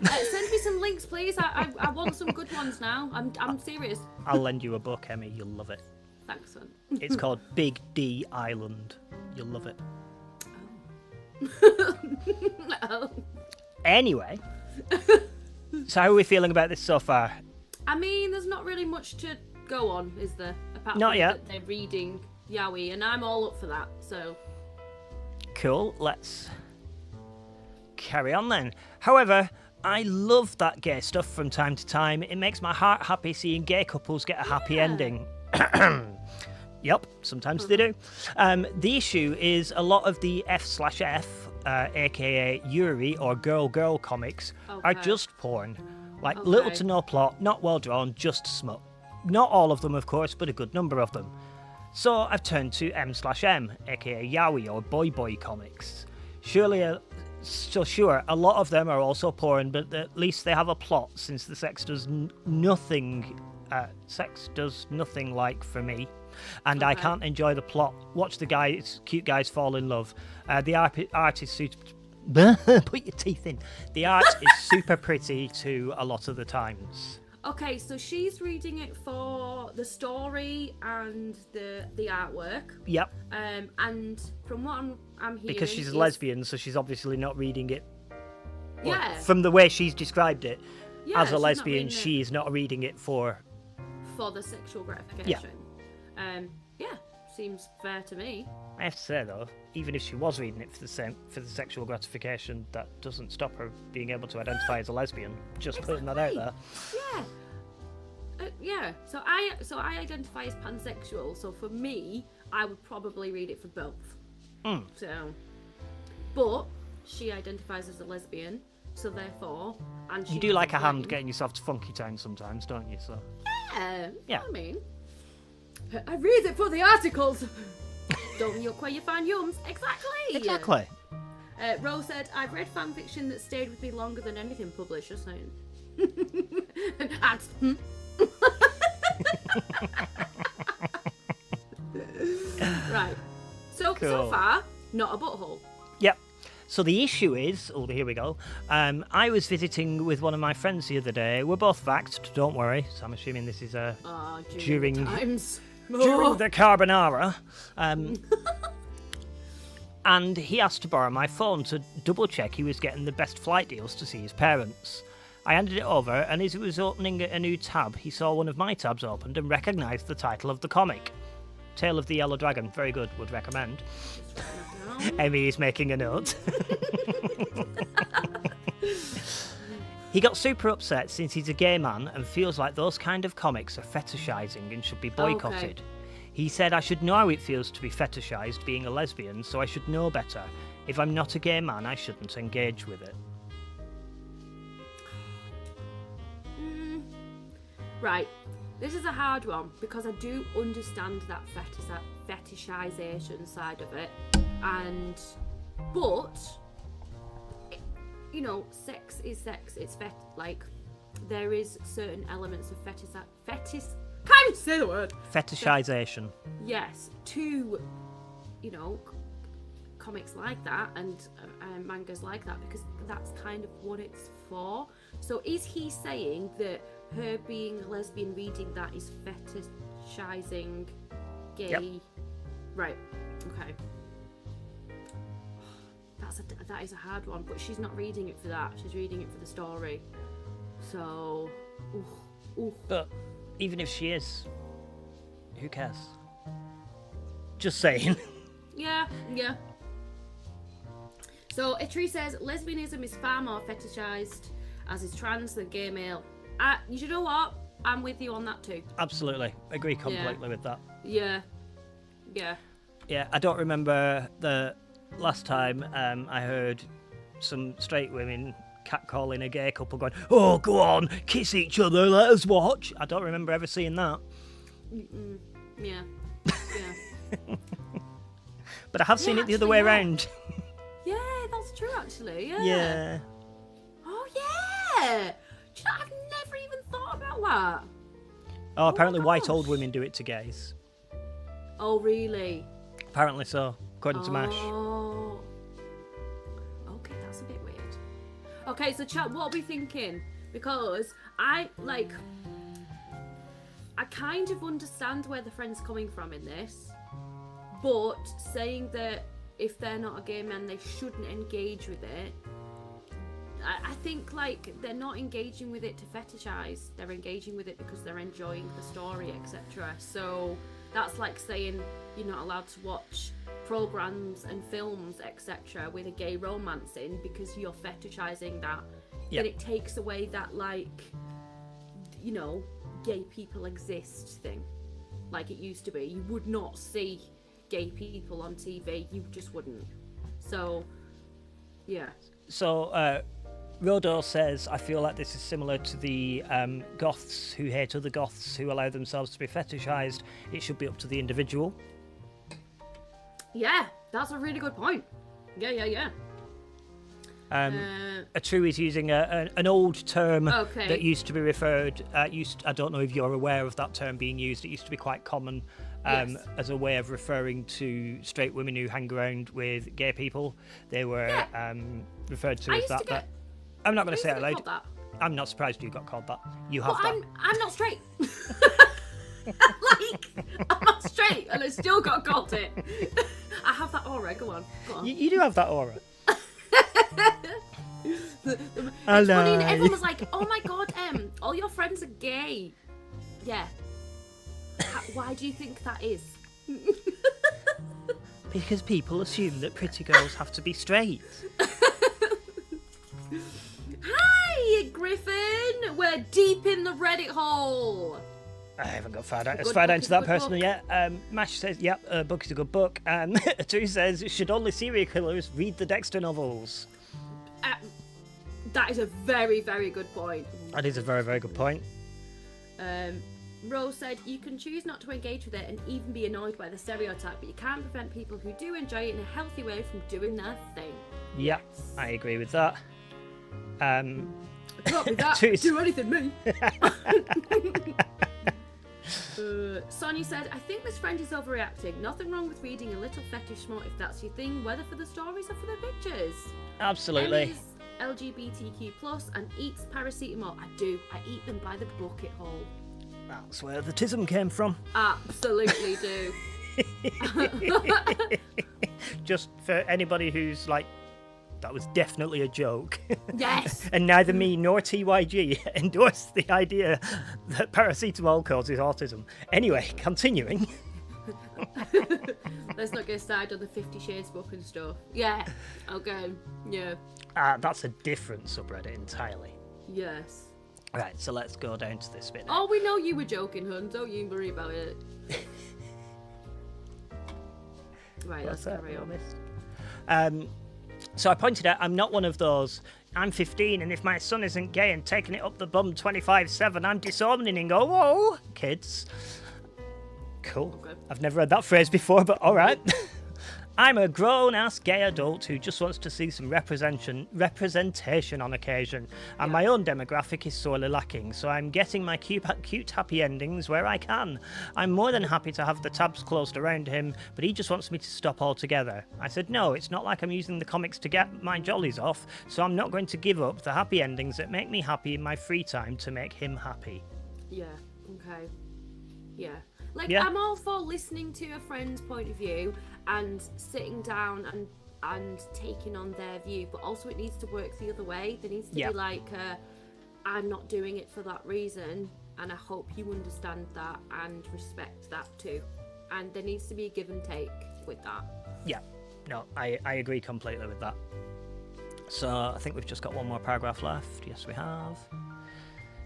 [SPEAKER 2] Send me some links, please. I want some good ones now. I'm serious.
[SPEAKER 1] I'll lend you a book, Emmy. You'll love it.
[SPEAKER 2] Thanks, son.
[SPEAKER 1] It's called Big D Island. You'll love it.
[SPEAKER 2] Oh.
[SPEAKER 1] Anyway, so how are we feeling about this so far?
[SPEAKER 2] I mean, there's not really much to go on, is there? Apart
[SPEAKER 1] Not
[SPEAKER 2] from
[SPEAKER 1] yet.
[SPEAKER 2] that they're reading yaoi, and I'm all up for that. So
[SPEAKER 1] Cool, let's carry on then. However, I love that gay stuff from time to time. It makes my heart happy seeing gay couples get a happy ending. Yep, sometimes they do. The issue is a lot of the F/F, aka Yuri or girl comics, are
[SPEAKER 2] Okay.
[SPEAKER 1] just porn. Like little to no plot, not well drawn, just smut. Not all of them, of course, but a good number of them. So I've turned to M/M, aka yaoi or boy comics. Sure, a lot of them are also porn, but at least they have a plot, since the sex does nothing. Sex does nothing like for me, and I
[SPEAKER 2] Okay.
[SPEAKER 1] can't enjoy the plot. Watch the cute guys fall in love. The art is super. Put your teeth in. The art is super pretty too a lot of the times.
[SPEAKER 2] Okay, so she's reading it for the story and the artwork.
[SPEAKER 1] Yep.
[SPEAKER 2] And from what I'm hearing,
[SPEAKER 1] Because she's a lesbian, so she's obviously not reading it. Well,
[SPEAKER 2] Yeah.
[SPEAKER 1] from the way she's described it,
[SPEAKER 2] Yeah,
[SPEAKER 1] as
[SPEAKER 2] she's
[SPEAKER 1] a
[SPEAKER 2] not
[SPEAKER 1] lesbian,
[SPEAKER 2] reading it
[SPEAKER 1] she is not reading it for
[SPEAKER 2] the sexual gratification. Yeah, seems fair to me.
[SPEAKER 1] I have to say though, even if she was reading it for the sexual gratification, that doesn't stop her being able to identify as a lesbian. Just putting that out there.
[SPEAKER 2] Yeah. Yeah. So I identify as pansexual. So for me, I would probably read it for both. So, but she identifies as a lesbian. So therefore, and she
[SPEAKER 1] You do like a hand
[SPEAKER 2] friend.
[SPEAKER 1] getting yourself to Funky Town sometimes, don't you? So
[SPEAKER 2] Yeah.
[SPEAKER 1] Yeah.
[SPEAKER 2] I mean, I read it for the articles. Don't yuck where you find yums. Exactly. Rose said, I've read fan fiction that stayed with me longer than anything published. Just saying. Right. So
[SPEAKER 1] Cool.
[SPEAKER 2] far, not a butthole.
[SPEAKER 1] Yep. So the issue is, here we go. I was visiting with one of my friends the other day. We're both vaxxed, don't worry. So I'm assuming this is during
[SPEAKER 2] times.
[SPEAKER 1] during the carbonara. And he asked to borrow my phone to double check he was getting the best flight deals to see his parents. I handed it over, and as he was opening a new tab, he saw one of my tabs opened and recognised the title of the comic. Tale of the Yellow Dragon. Very good, would recommend. Emi is making a note. He got super upset since he's a gay man and feels like those kind of comics are fetishising and should be boycotted.
[SPEAKER 2] Okay.
[SPEAKER 1] He said I should know how it feels to be fetishised being a lesbian, so I should know better. If I'm not a gay man, I shouldn't engage with it.
[SPEAKER 2] Right. This is a hard one because I do understand that fetishization side of it, but you know, sex is sex. It's like there is certain elements of can't say the word.
[SPEAKER 1] Fetishization.
[SPEAKER 2] Yes, to comics like that and mangas like that, because that's kind of what it's for. So is he saying that her being a lesbian reading that is fetishizing gay?
[SPEAKER 1] Yep.
[SPEAKER 2] Right. Okay. That is a hard one, but she's not reading it for that. She's reading it for the story. So,
[SPEAKER 1] But even if she is, who cares? Just saying.
[SPEAKER 2] Yeah. So Itri says lesbianism is far more fetishized as is trans than gay male. You know what? I'm with you on that too.
[SPEAKER 1] Absolutely. Agree completely with that.
[SPEAKER 2] Yeah.
[SPEAKER 1] Yeah, I don't remember the last time I heard some straight women catcalling a gay couple going, "Oh, go on, kiss each other, let us watch." I don't remember ever seeing that.
[SPEAKER 2] Yeah.
[SPEAKER 1] But I have seen it the other way around.
[SPEAKER 2] Yeah, that's true actually.
[SPEAKER 1] Yeah.
[SPEAKER 2] Oh yeah. Do you know, I've never even thought about that.
[SPEAKER 1] Oh, apparently
[SPEAKER 2] my
[SPEAKER 1] white
[SPEAKER 2] gosh.
[SPEAKER 1] old women do it to gays.
[SPEAKER 2] Oh really?
[SPEAKER 1] Apparently so, according to MASH.
[SPEAKER 2] Oh. Okay, that's a bit weird. Okay, so chat, what are we thinking? Because I kind of understand where the friend's coming from in this, but saying that if they're not a gay man, they shouldn't engage with it. I think they're not engaging with it to fetishize. They're engaging with it because they're enjoying the story, etc. So that's like saying you're not allowed to watch programs and films, etc., with a gay romance in because you're fetishizing that.
[SPEAKER 1] Yeah.
[SPEAKER 2] Then it takes away that gay people exist thing, like it used to be. You would not see gay people on TV. You just wouldn't. So, yeah.
[SPEAKER 1] So, Rodo says, I feel like this is similar to the goths who hate other goths who allow themselves to be fetishized. It should be up to the individual.
[SPEAKER 2] Yeah, that's a really good point. Yeah.
[SPEAKER 1] A true is using an old term
[SPEAKER 2] Okay.
[SPEAKER 1] that used to be referred. I don't know if you're aware of that term being used. It used to be quite common
[SPEAKER 2] Yes.
[SPEAKER 1] as a way of referring to straight women who hang around with gay people. They were referred to
[SPEAKER 2] I
[SPEAKER 1] as
[SPEAKER 2] used
[SPEAKER 1] that.
[SPEAKER 2] to get-
[SPEAKER 1] But I'm not going to say it
[SPEAKER 2] I
[SPEAKER 1] out
[SPEAKER 2] used to
[SPEAKER 1] loud.
[SPEAKER 2] get
[SPEAKER 1] I'm not surprised you got called that. You
[SPEAKER 2] Well,
[SPEAKER 1] have that.
[SPEAKER 2] I'm not straight. I'm not straight, and I still got called it. I have that aura. Go on.
[SPEAKER 1] You do have that aura.
[SPEAKER 2] It's funny, and everyone was like, "Oh my god, all your friends are gay." Yeah. Why do you think that is?
[SPEAKER 1] Because people assume that pretty girls have to be straight.
[SPEAKER 2] Hi, Griffin. We're deep in the Reddit hole.
[SPEAKER 1] I haven't got far down,
[SPEAKER 2] Good
[SPEAKER 1] far
[SPEAKER 2] book
[SPEAKER 1] down
[SPEAKER 2] is
[SPEAKER 1] to
[SPEAKER 2] a
[SPEAKER 1] that
[SPEAKER 2] good
[SPEAKER 1] person
[SPEAKER 2] book.
[SPEAKER 1] yet. Mash says, yep, a book is a good book. And Atu says, should only serial killers read the Dexter novels?
[SPEAKER 2] That is a very, very good point.
[SPEAKER 1] That is a very, very good point.
[SPEAKER 2] Rose said, you can choose not to engage with it and even be annoyed by the stereotype, but you can't prevent people who do enjoy it in a healthy way from doing their thing.
[SPEAKER 1] Yep, I agree with that.
[SPEAKER 2] Can't be that.
[SPEAKER 1] Atu's-
[SPEAKER 2] Do anything, me. Sonia said, I think this friend is overreacting. Nothing wrong with reading a little fetish smart if that's your thing, whether for the stories or for the pictures.
[SPEAKER 1] Absolutely.
[SPEAKER 2] Ellie's LGBTQ+ and eats paracetamol. I do. I eat them by the bucketful.
[SPEAKER 1] That's where the tism came from.
[SPEAKER 2] Absolutely do.
[SPEAKER 1] Just for anybody who's like, that was definitely a joke.
[SPEAKER 2] Yes.
[SPEAKER 1] And neither me nor TYG endorse the idea that paracetamol causes autism. Anyway, continuing.
[SPEAKER 2] Let's not get started on the 50 Shades book and stuff. Yeah. Okay. Yeah.
[SPEAKER 1] That's a different subreddit entirely.
[SPEAKER 2] Yes.
[SPEAKER 1] Right, so let's go down to this bit now.
[SPEAKER 2] Oh, we know you were joking, hun. Don't you worry about it. Right, let's carry on.
[SPEAKER 1] So I pointed out I'm not one of those. I'm 15, and if my son isn't gay and taking it up the bum 24/7, I'm disowning. Oh, kids. Cool.
[SPEAKER 2] Okay.
[SPEAKER 1] I've never heard that phrase before, but all right. I'm a grown-ass gay adult who just wants to see some representation on occasion, and my own demographic is sorely lacking, so I'm getting my cute happy endings where I can. I'm more than happy to have the tabs closed around him, but he just wants me to stop altogether. I said, no, it's not like I'm using the comics to get my jollies off, so I'm not going to give up the happy endings that make me happy in my free time to make him happy.
[SPEAKER 2] Yeah. Okay. Yeah. Like,
[SPEAKER 1] Yeah.
[SPEAKER 2] I'm all for listening to a friend's point of view and sitting down and taking on their view, but also it needs to work the other way. There needs to
[SPEAKER 1] Yeah.
[SPEAKER 2] be like, I'm not doing it for that reason, and I hope you understand that and respect that too. And there needs to be a give and take with that.
[SPEAKER 1] Yeah, no, I agree completely with that. So I think we've just got one more paragraph left. Yes, we have.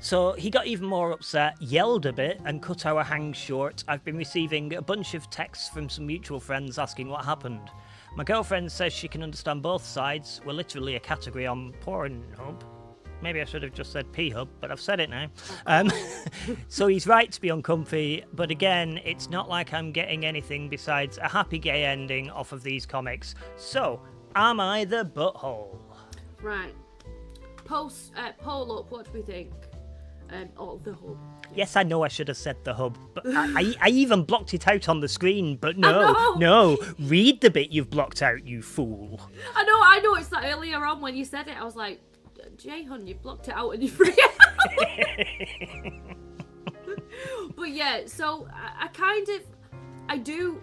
[SPEAKER 1] So he got even more upset, yelled a bit, and cut our hang short. I've been receiving a bunch of texts from some mutual friends asking what happened. My girlfriend says she can understand both sides. We're literally a category on Pornhub. Maybe I should have just said P-Hub, but I've said it now. So he's right to be uncomfy, but again, it's not like I'm getting anything besides a happy gay ending off of these comics. So, am I the butthole?
[SPEAKER 2] Right. Poll up, what do we think? The hub.
[SPEAKER 1] Yes, I know I should have said the hub, but I even blocked it out on the screen, but no,
[SPEAKER 2] know.
[SPEAKER 1] no, read the bit you've blocked out, you fool.
[SPEAKER 2] I know, it's that earlier on when you said it, I was like, Jay, hun, you blocked it out and you free But yeah, so I do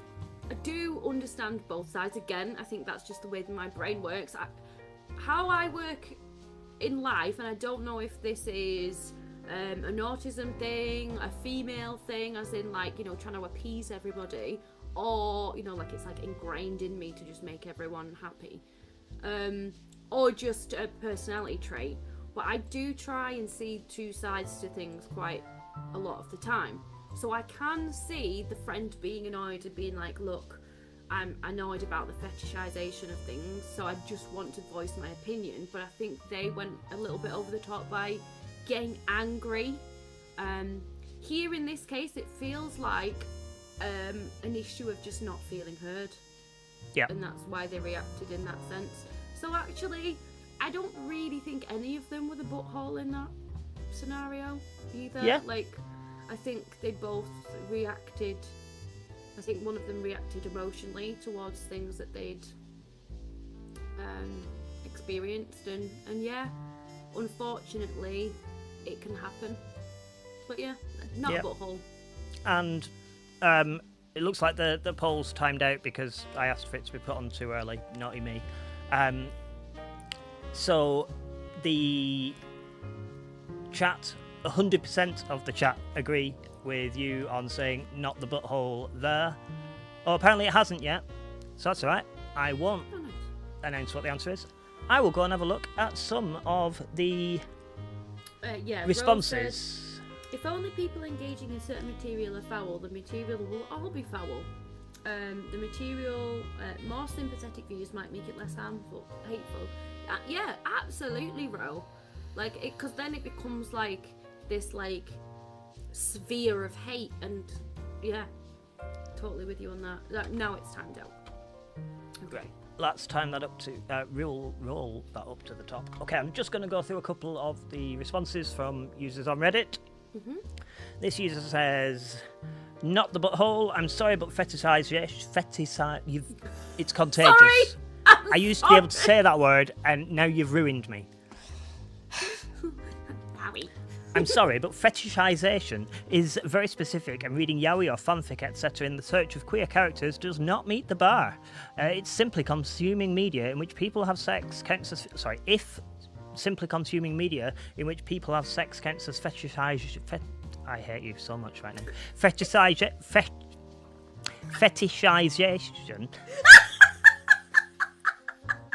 [SPEAKER 2] understand both sides. Again, I think that's just the way that my brain works. How I work in life, and I don't know if this is an autism thing, a female thing, as in like, you know, trying to appease everybody, or, you know, like it's like ingrained in me to just make everyone happy, or just a personality trait. But I do try and see two sides to things quite a lot of the time. So I can see the friend being annoyed and being like, look, I'm annoyed about the fetishization of things, so I just want to voice my opinion. But I think they went a little bit over the top by getting angry. Here in this case, it feels like an issue of just not feeling heard.
[SPEAKER 1] Yeah.
[SPEAKER 2] And that's why they reacted in that sense. So actually, I don't really think any of them were the butthole in that scenario either.
[SPEAKER 1] Yeah.
[SPEAKER 2] Like, I think they both reacted. I think one of them reacted emotionally towards things that they'd experienced, and yeah, unfortunately, it can happen. But yeah, not
[SPEAKER 1] Yep.
[SPEAKER 2] a butthole.
[SPEAKER 1] And it looks like the poll's timed out because I asked for it to be put on too early. Naughty me. So the chat, 100% of the chat agree with you on saying not the butthole there. Oh, apparently it hasn't yet. So that's all right. I won't
[SPEAKER 2] Oh, nice.
[SPEAKER 1] announce what the answer is. I will go and have a look at some of the
[SPEAKER 2] Yeah, Rose
[SPEAKER 1] responses.
[SPEAKER 2] said, if only people engaging in certain material are foul, the material will all be foul. The material, more sympathetic views might make it less hateful. Yeah, absolutely, Ro. Like, because then it becomes like this, like, sphere of hate, and yeah, totally with you on that. Now it's timed out. Okay.
[SPEAKER 1] Let's time that up to roll that up to the top. Okay, I'm just going to go through a couple of the responses from users on Reddit.
[SPEAKER 2] Mm-hmm.
[SPEAKER 1] This user says, "Not the butthole. I'm sorry, but fetishize. It's contagious.
[SPEAKER 2] Sorry!
[SPEAKER 1] I used to be able to say that word, and now you've ruined me.
[SPEAKER 2] Howie.
[SPEAKER 1] I'm sorry, but fetishization is very specific, and reading yaoi or fanfic, etc., in the search of queer characters does not meet the bar. It's simply consuming media in which people have sex counts as if simply consuming media in which people have sex counts as I hate you so much right now. Fetishization.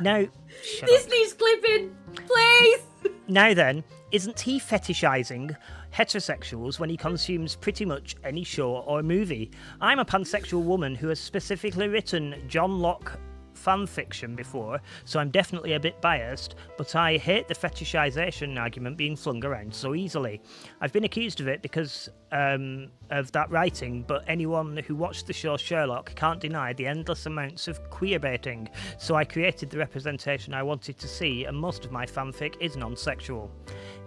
[SPEAKER 1] Now, shut
[SPEAKER 2] This
[SPEAKER 1] up.
[SPEAKER 2] needs clipping, please.
[SPEAKER 1] Now then, isn't he fetishizing heterosexuals when he consumes pretty much any show or movie? I'm a pansexual woman who has specifically written John Locke fan fiction before, so I'm definitely a bit biased, but I hate the fetishization argument being flung around so easily. I've been accused of it because of that writing, but anyone who watched the show Sherlock can't deny the endless amounts of queerbaiting, so I created the representation I wanted to see, and most of my fanfic is non-sexual.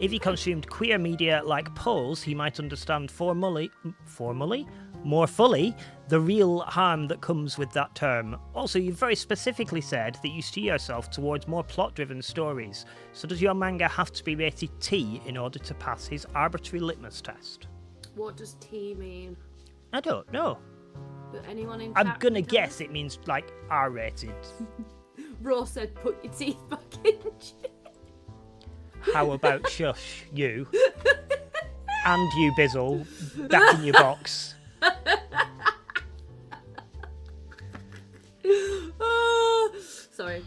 [SPEAKER 1] If he consumed queer media like Pose, he might understand more fully the real harm that comes with that term. Also, you very specifically said that you steer yourself towards more plot-driven stories. So does your manga have to be rated T in order to pass his arbitrary litmus test?
[SPEAKER 2] What does T mean?
[SPEAKER 1] I don't know.
[SPEAKER 2] But anyone in
[SPEAKER 1] I'm
[SPEAKER 2] chat
[SPEAKER 1] gonna
[SPEAKER 2] can tell
[SPEAKER 1] guess
[SPEAKER 2] us?
[SPEAKER 1] it means like R-rated.
[SPEAKER 2] Ro said, put your teeth back in.
[SPEAKER 1] How about shush, you? And you, Bizzle, back in your box.
[SPEAKER 2] Oh, sorry.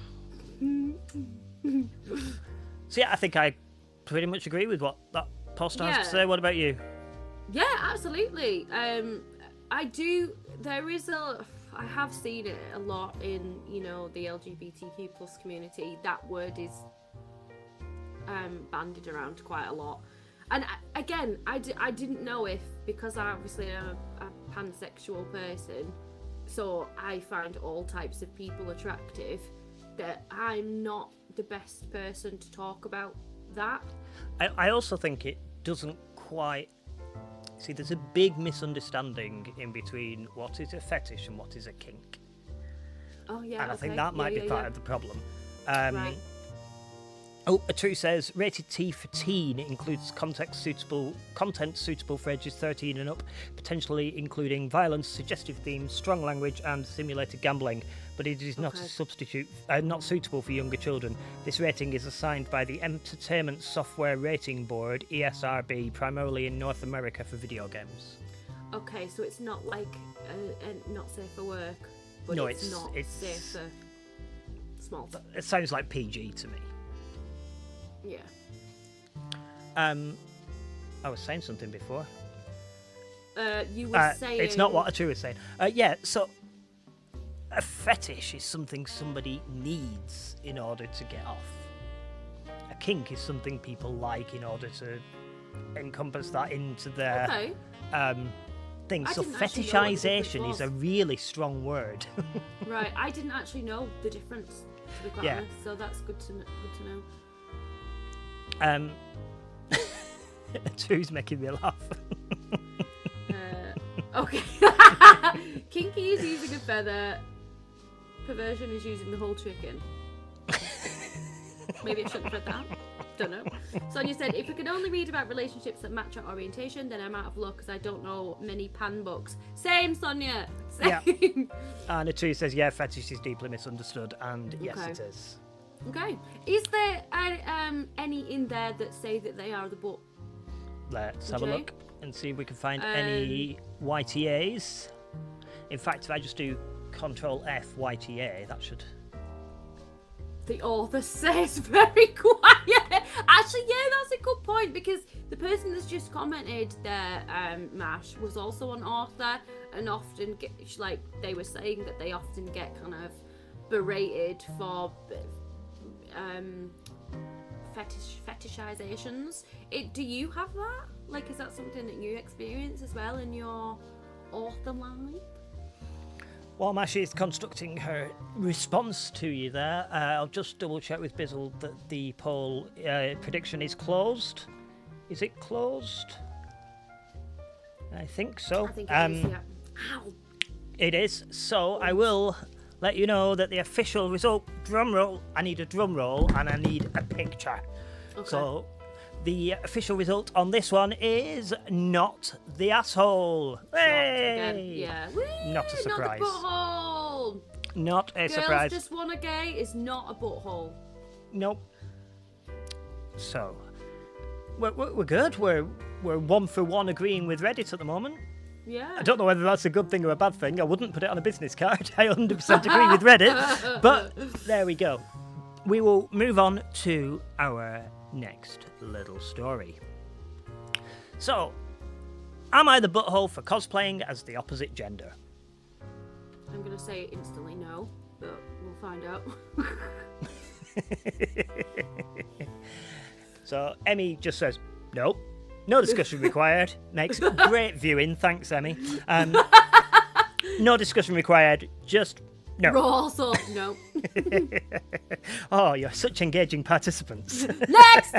[SPEAKER 1] So yeah, I think I pretty much agree with what that post has to
[SPEAKER 2] Yeah.
[SPEAKER 1] say. What about you?
[SPEAKER 2] Yeah, absolutely. I do. There is I have seen it a lot in, the LGBTQ plus community. That word is bandied around quite a lot. And I didn't know if, because I obviously am a pansexual person, so I find all types of people attractive, that I'm not the best person to talk about that.
[SPEAKER 1] I also think it doesn't quite... See, there's a big misunderstanding in between what is a fetish and what is a kink.
[SPEAKER 2] Oh, yeah.
[SPEAKER 1] And I think
[SPEAKER 2] okay.
[SPEAKER 1] that might
[SPEAKER 2] Yeah,
[SPEAKER 1] be
[SPEAKER 2] yeah,
[SPEAKER 1] part
[SPEAKER 2] yeah.
[SPEAKER 1] of the problem.
[SPEAKER 2] Right.
[SPEAKER 1] Oh, a true says, rated T for teen includes content suitable for ages 13 and up, potentially including violence, suggestive themes, strong language, and simulated gambling. But it is not not suitable for younger children. This rating is assigned by the Entertainment Software Rating Board (ESRB), primarily in North America for video games.
[SPEAKER 2] Okay, so it's not like not safe for work, but
[SPEAKER 1] No,
[SPEAKER 2] it's not
[SPEAKER 1] it's-
[SPEAKER 2] safe for small stuff.
[SPEAKER 1] It sounds like PG to me.
[SPEAKER 2] Yeah.
[SPEAKER 1] I was saying something before.
[SPEAKER 2] You were saying
[SPEAKER 1] It's not what a true was saying. Yeah, so a fetish is something somebody needs in order to get off. A kink is something people like in order to encompass that into their
[SPEAKER 2] Okay.
[SPEAKER 1] thing.
[SPEAKER 2] I
[SPEAKER 1] So
[SPEAKER 2] didn't actually know what the difference
[SPEAKER 1] fetishization is
[SPEAKER 2] was.
[SPEAKER 1] a really strong word.
[SPEAKER 2] Right. I didn't actually know the difference, to be quite
[SPEAKER 1] Yeah.
[SPEAKER 2] honest. So that's good to know.
[SPEAKER 1] True's making me laugh.
[SPEAKER 2] Okay. Kinky is using a feather. Perversion is using the whole chicken. Maybe I shouldn't have read that. don't know. Sonia said, if we could only read about relationships that match our orientation, then I'm out of luck because I don't know many pan books. Same, Sonia. Same.
[SPEAKER 1] Yeah. And Atu says, yeah, fetish is deeply misunderstood, and yes,
[SPEAKER 2] Okay.
[SPEAKER 1] it is.
[SPEAKER 2] Okay. Is there any in there that say that they are the book?
[SPEAKER 1] Let's have a
[SPEAKER 2] Jay?
[SPEAKER 1] look and see if we can find any YTAs. In fact, if I just do Control F YTA, that should...
[SPEAKER 2] The author says very quiet. Actually, yeah, that's a good point because the person that's just commented there, Mash, was also an author and often get, like they were saying that they often get kind of berated for fetishizations. Do you have that? Like, is that something that you experience as well in your author life?
[SPEAKER 1] While Mashi is constructing her response to you there, I'll just double check with Bizzle that the poll prediction is closed. Is it closed? I think so.
[SPEAKER 2] I think it is, yeah. Ow.
[SPEAKER 1] It is. So I will let you know that the official result, drum roll, I need a drum roll and I need a picture.
[SPEAKER 2] Okay.
[SPEAKER 1] So the official result on this one is not the asshole.
[SPEAKER 2] Again,
[SPEAKER 1] Hey!
[SPEAKER 2] yeah. Whee!
[SPEAKER 1] Not a surprise.
[SPEAKER 2] Not the butthole.
[SPEAKER 1] Not a
[SPEAKER 2] Girls
[SPEAKER 1] surprise.
[SPEAKER 2] just want a gay is not a butthole.
[SPEAKER 1] Nope. So, we're good. We're 1 for 1 agreeing with Reddit at the moment.
[SPEAKER 2] Yeah.
[SPEAKER 1] I don't know whether that's a good thing or a bad thing. I wouldn't put it on a business card. I 100% agree with Reddit. But there we go. We will move on to our next little story. So, am I the butthole for cosplaying as the opposite gender?
[SPEAKER 2] I'm going to say instantly no, but we'll find out.
[SPEAKER 1] So, Emmy just says, nope. No discussion required. Makes great viewing. Thanks, Emmy. No discussion required. Just no.
[SPEAKER 2] Raw sort, no.
[SPEAKER 1] Oh, you're such engaging participants.
[SPEAKER 2] Next!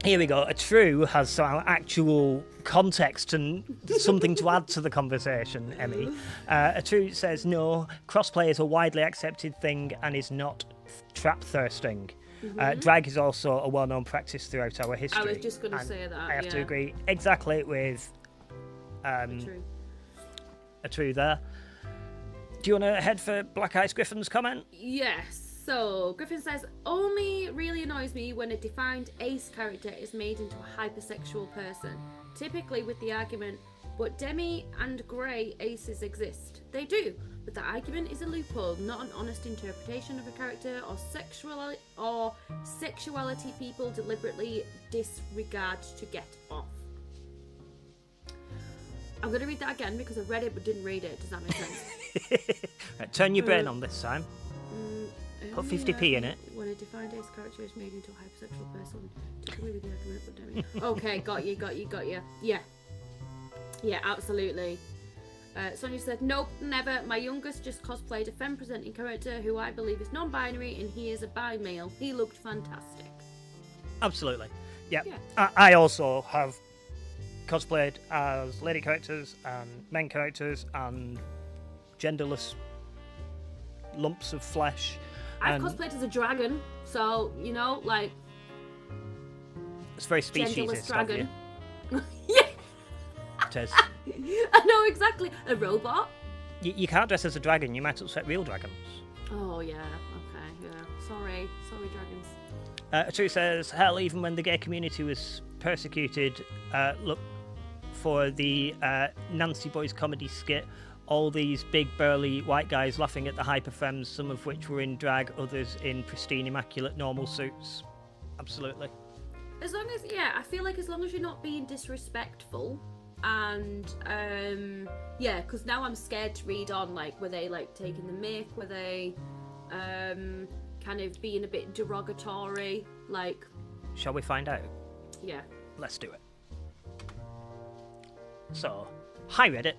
[SPEAKER 1] Here we go. A true has some actual context and something to add to the conversation, Emmy. A true says, no, crossplay is a widely accepted thing and is not trap thirsting. Drag is also a well-known practice throughout our history.
[SPEAKER 2] I was just going to
[SPEAKER 1] and
[SPEAKER 2] say that,
[SPEAKER 1] I have to
[SPEAKER 2] yeah.
[SPEAKER 1] agree exactly with
[SPEAKER 2] True.
[SPEAKER 1] a true there. Do you want to head for Black Ice Griffin's comment?
[SPEAKER 2] Yes. So, Griffin says, only really annoys me when a defined ace character is made into a hypersexual person. Typically with the argument, but Demi and Grey aces exist. They do, but the argument is a loophole, not an honest interpretation of a character or sexuality people deliberately disregard to get off. I'm going to read that again because I read it but didn't read it. Does that make sense?
[SPEAKER 1] Right, turn your brain on this time. Put 50p in it.
[SPEAKER 2] When a defined ace character is made into a hypersexual person, typically with the argument, but Demi. Okay, got you. Yeah, absolutely. Sonia said, nope, never. My youngest just cosplayed a femme-presenting character who I believe is non-binary and he is a bi-male. He looked fantastic.
[SPEAKER 1] Absolutely. Yeah.
[SPEAKER 2] Yeah.
[SPEAKER 1] I also have cosplayed as lady characters and men characters and genderless lumps of flesh.
[SPEAKER 2] I've cosplayed as a dragon, so, you know, like...
[SPEAKER 1] It's very
[SPEAKER 2] genderless
[SPEAKER 1] speciesist of you.
[SPEAKER 2] dragon. Yeah!
[SPEAKER 1] It is.
[SPEAKER 2] I know exactly. A robot?
[SPEAKER 1] You can't dress as a dragon, you might upset real dragons.
[SPEAKER 2] Oh, yeah. Okay, yeah. Sorry, dragons.
[SPEAKER 1] True says, hell, even when the gay community was persecuted, look for the Nancy Boys comedy skit, all these big burly white guys laughing at the hyperfemmes, some of which were in drag, others in pristine, immaculate, normal suits. Absolutely.
[SPEAKER 2] As long as, yeah, I feel like as long as you're not being disrespectful, and, yeah, because now I'm scared to read on, like, were they, like, taking the mick, were they, kind of being a bit derogatory, like...
[SPEAKER 1] Shall we find out?
[SPEAKER 2] Yeah.
[SPEAKER 1] Let's do it. So, hi Reddit.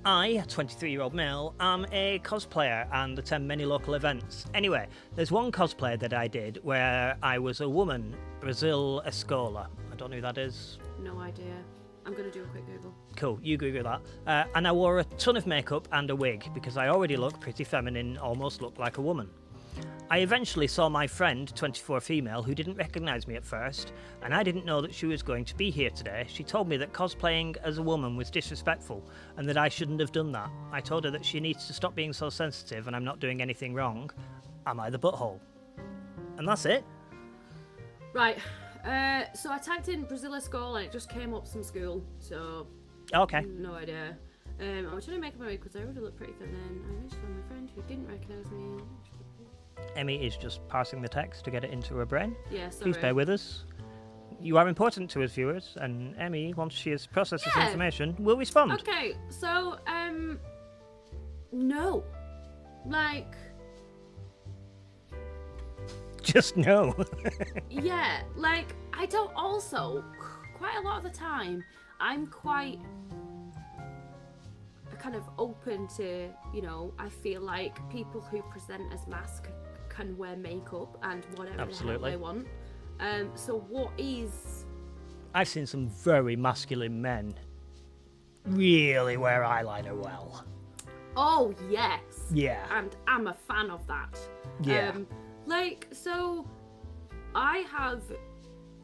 [SPEAKER 1] I, a 23-year-old male, am a cosplayer and attend many local events. Anyway, there's one cosplay that I did where I was a woman, Brazil Escola. I don't know who that is.
[SPEAKER 2] No idea. I'm going to do a quick Google.
[SPEAKER 1] Cool, you Google that. And I wore a ton of makeup and a wig because I already look pretty feminine, almost look like a woman. I eventually saw my friend, 24 female, who didn't recognise me at first, and I didn't know that she was going to be here today. She told me that cosplaying as a woman was disrespectful, and that I shouldn't have done that. I told her that she needs to stop being so sensitive, and I'm not doing anything wrong. Am I the butthole? And that's it.
[SPEAKER 2] Right. So I typed in Brazilla school and it just came up some school. So
[SPEAKER 1] Okay.
[SPEAKER 2] no idea. I was trying to make up my way because I already look pretty feminine. I reached for my friend who didn't recognise me.
[SPEAKER 1] Emmy is just parsing the text to get it into her brain.
[SPEAKER 2] Yeah, sorry.
[SPEAKER 1] Please bear with us. You are important to us viewers, and Emmy, once she has processed this information, will respond.
[SPEAKER 2] Okay, so no, like.
[SPEAKER 1] Just no.
[SPEAKER 2] Yeah, like, I don't also, quite a lot of the time, I'm quite kind of open to, you know, I feel like people who present as mask can wear makeup and whatever
[SPEAKER 1] Absolutely.
[SPEAKER 2] the hell they want. So what is...
[SPEAKER 1] I've seen some very masculine men really wear eyeliner well.
[SPEAKER 2] Oh, yes.
[SPEAKER 1] Yeah.
[SPEAKER 2] And I'm a fan of that.
[SPEAKER 1] Yeah.
[SPEAKER 2] Like, so I have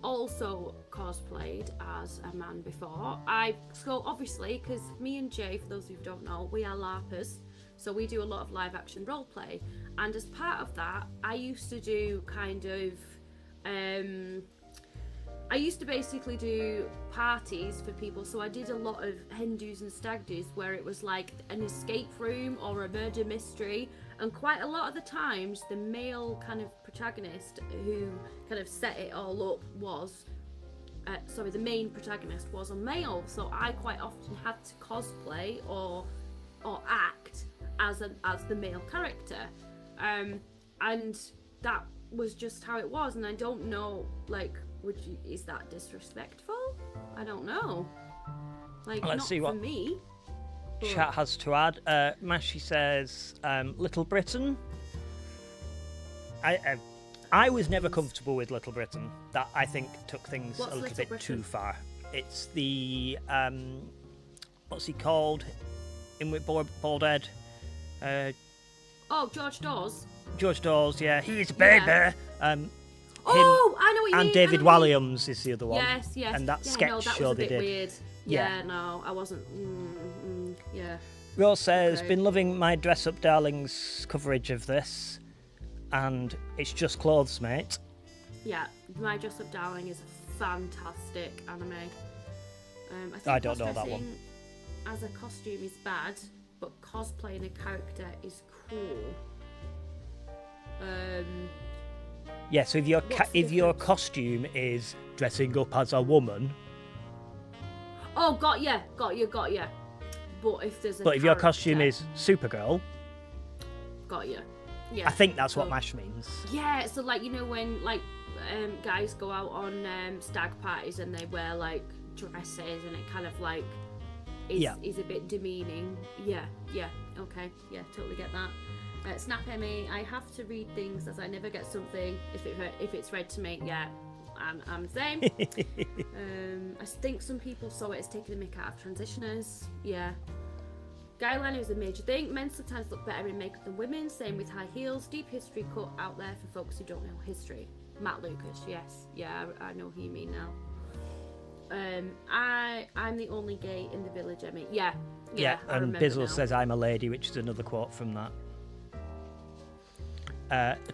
[SPEAKER 2] also cosplayed as a man before. So obviously, because me and Jay, for those of you who don't know, we are LARPers, so we do a lot of live action roleplay. And as part of that, I used to do kind of, I used to basically do parties for people. So I did a lot of hen do's and stag do's where it was like an escape room or a murder mystery. And quite a lot of the times, the male kind of protagonist who kind of set it all up was, the main protagonist was a male. So I quite often had to cosplay or act as the male character, and that was just how it was. And I don't know, like, is that disrespectful? I don't know. Like,
[SPEAKER 1] Let's
[SPEAKER 2] not
[SPEAKER 1] see
[SPEAKER 2] for
[SPEAKER 1] what
[SPEAKER 2] me.
[SPEAKER 1] Chat has to add. Mashi says, Little Britain. I was never comfortable with Little Britain. That, I think, took things
[SPEAKER 2] What's
[SPEAKER 1] a little
[SPEAKER 2] Little
[SPEAKER 1] bit
[SPEAKER 2] Britain?
[SPEAKER 1] too far. It's the what's he called in with Bald Head?
[SPEAKER 2] George Dawes.
[SPEAKER 1] George Dawes. Yeah, he's a baby.
[SPEAKER 2] Yeah.
[SPEAKER 1] Him
[SPEAKER 2] Oh, I know what you mean.
[SPEAKER 1] and David Walliams is the other one.
[SPEAKER 2] Yes, yes.
[SPEAKER 1] And that
[SPEAKER 2] yeah,
[SPEAKER 1] sketch
[SPEAKER 2] no, that
[SPEAKER 1] show
[SPEAKER 2] was a
[SPEAKER 1] they
[SPEAKER 2] bit
[SPEAKER 1] did.
[SPEAKER 2] Weird.
[SPEAKER 1] Yeah.
[SPEAKER 2] Yeah, no, I wasn't. Yeah.
[SPEAKER 1] Rose says,
[SPEAKER 2] Okay.
[SPEAKER 1] been loving my Dress Up Darlings coverage of this, and it's just clothes, mate.
[SPEAKER 2] Yeah, My Dress Up Darling is a fantastic anime. I think
[SPEAKER 1] I don't know that one.
[SPEAKER 2] cosplaying as a costume is bad, but cosplaying a character is cool.
[SPEAKER 1] Yeah, so if your
[SPEAKER 2] What's
[SPEAKER 1] if your
[SPEAKER 2] different?
[SPEAKER 1] costume is dressing up as a woman,
[SPEAKER 2] Oh, got ya. But if there's a
[SPEAKER 1] but if your costume
[SPEAKER 2] character-
[SPEAKER 1] is Supergirl,
[SPEAKER 2] got ya. Yeah.
[SPEAKER 1] I think that's what
[SPEAKER 2] So-
[SPEAKER 1] MASH means.
[SPEAKER 2] Yeah, so like, you know, when like guys go out on stag parties and they wear like dresses and it kind of like is a bit demeaning. Yeah, okay, yeah, totally get that. Snap Emmy, I have to read things as I never get something if it's read to me. Yeah, I'm the same. I think some people saw it as taking the mick out of transitioners. Yeah. Guy liner is a major thing. Men sometimes look better in makeup than women. Same with high heels. Deep history cut out there for folks who don't know history. Matt Lucas, yes. Yeah, I know who you mean now. I'm the only gay in the village, Emmy. Yeah, I
[SPEAKER 1] and
[SPEAKER 2] remember
[SPEAKER 1] Bizzle
[SPEAKER 2] now.
[SPEAKER 1] says, I'm a lady, which is another quote from that.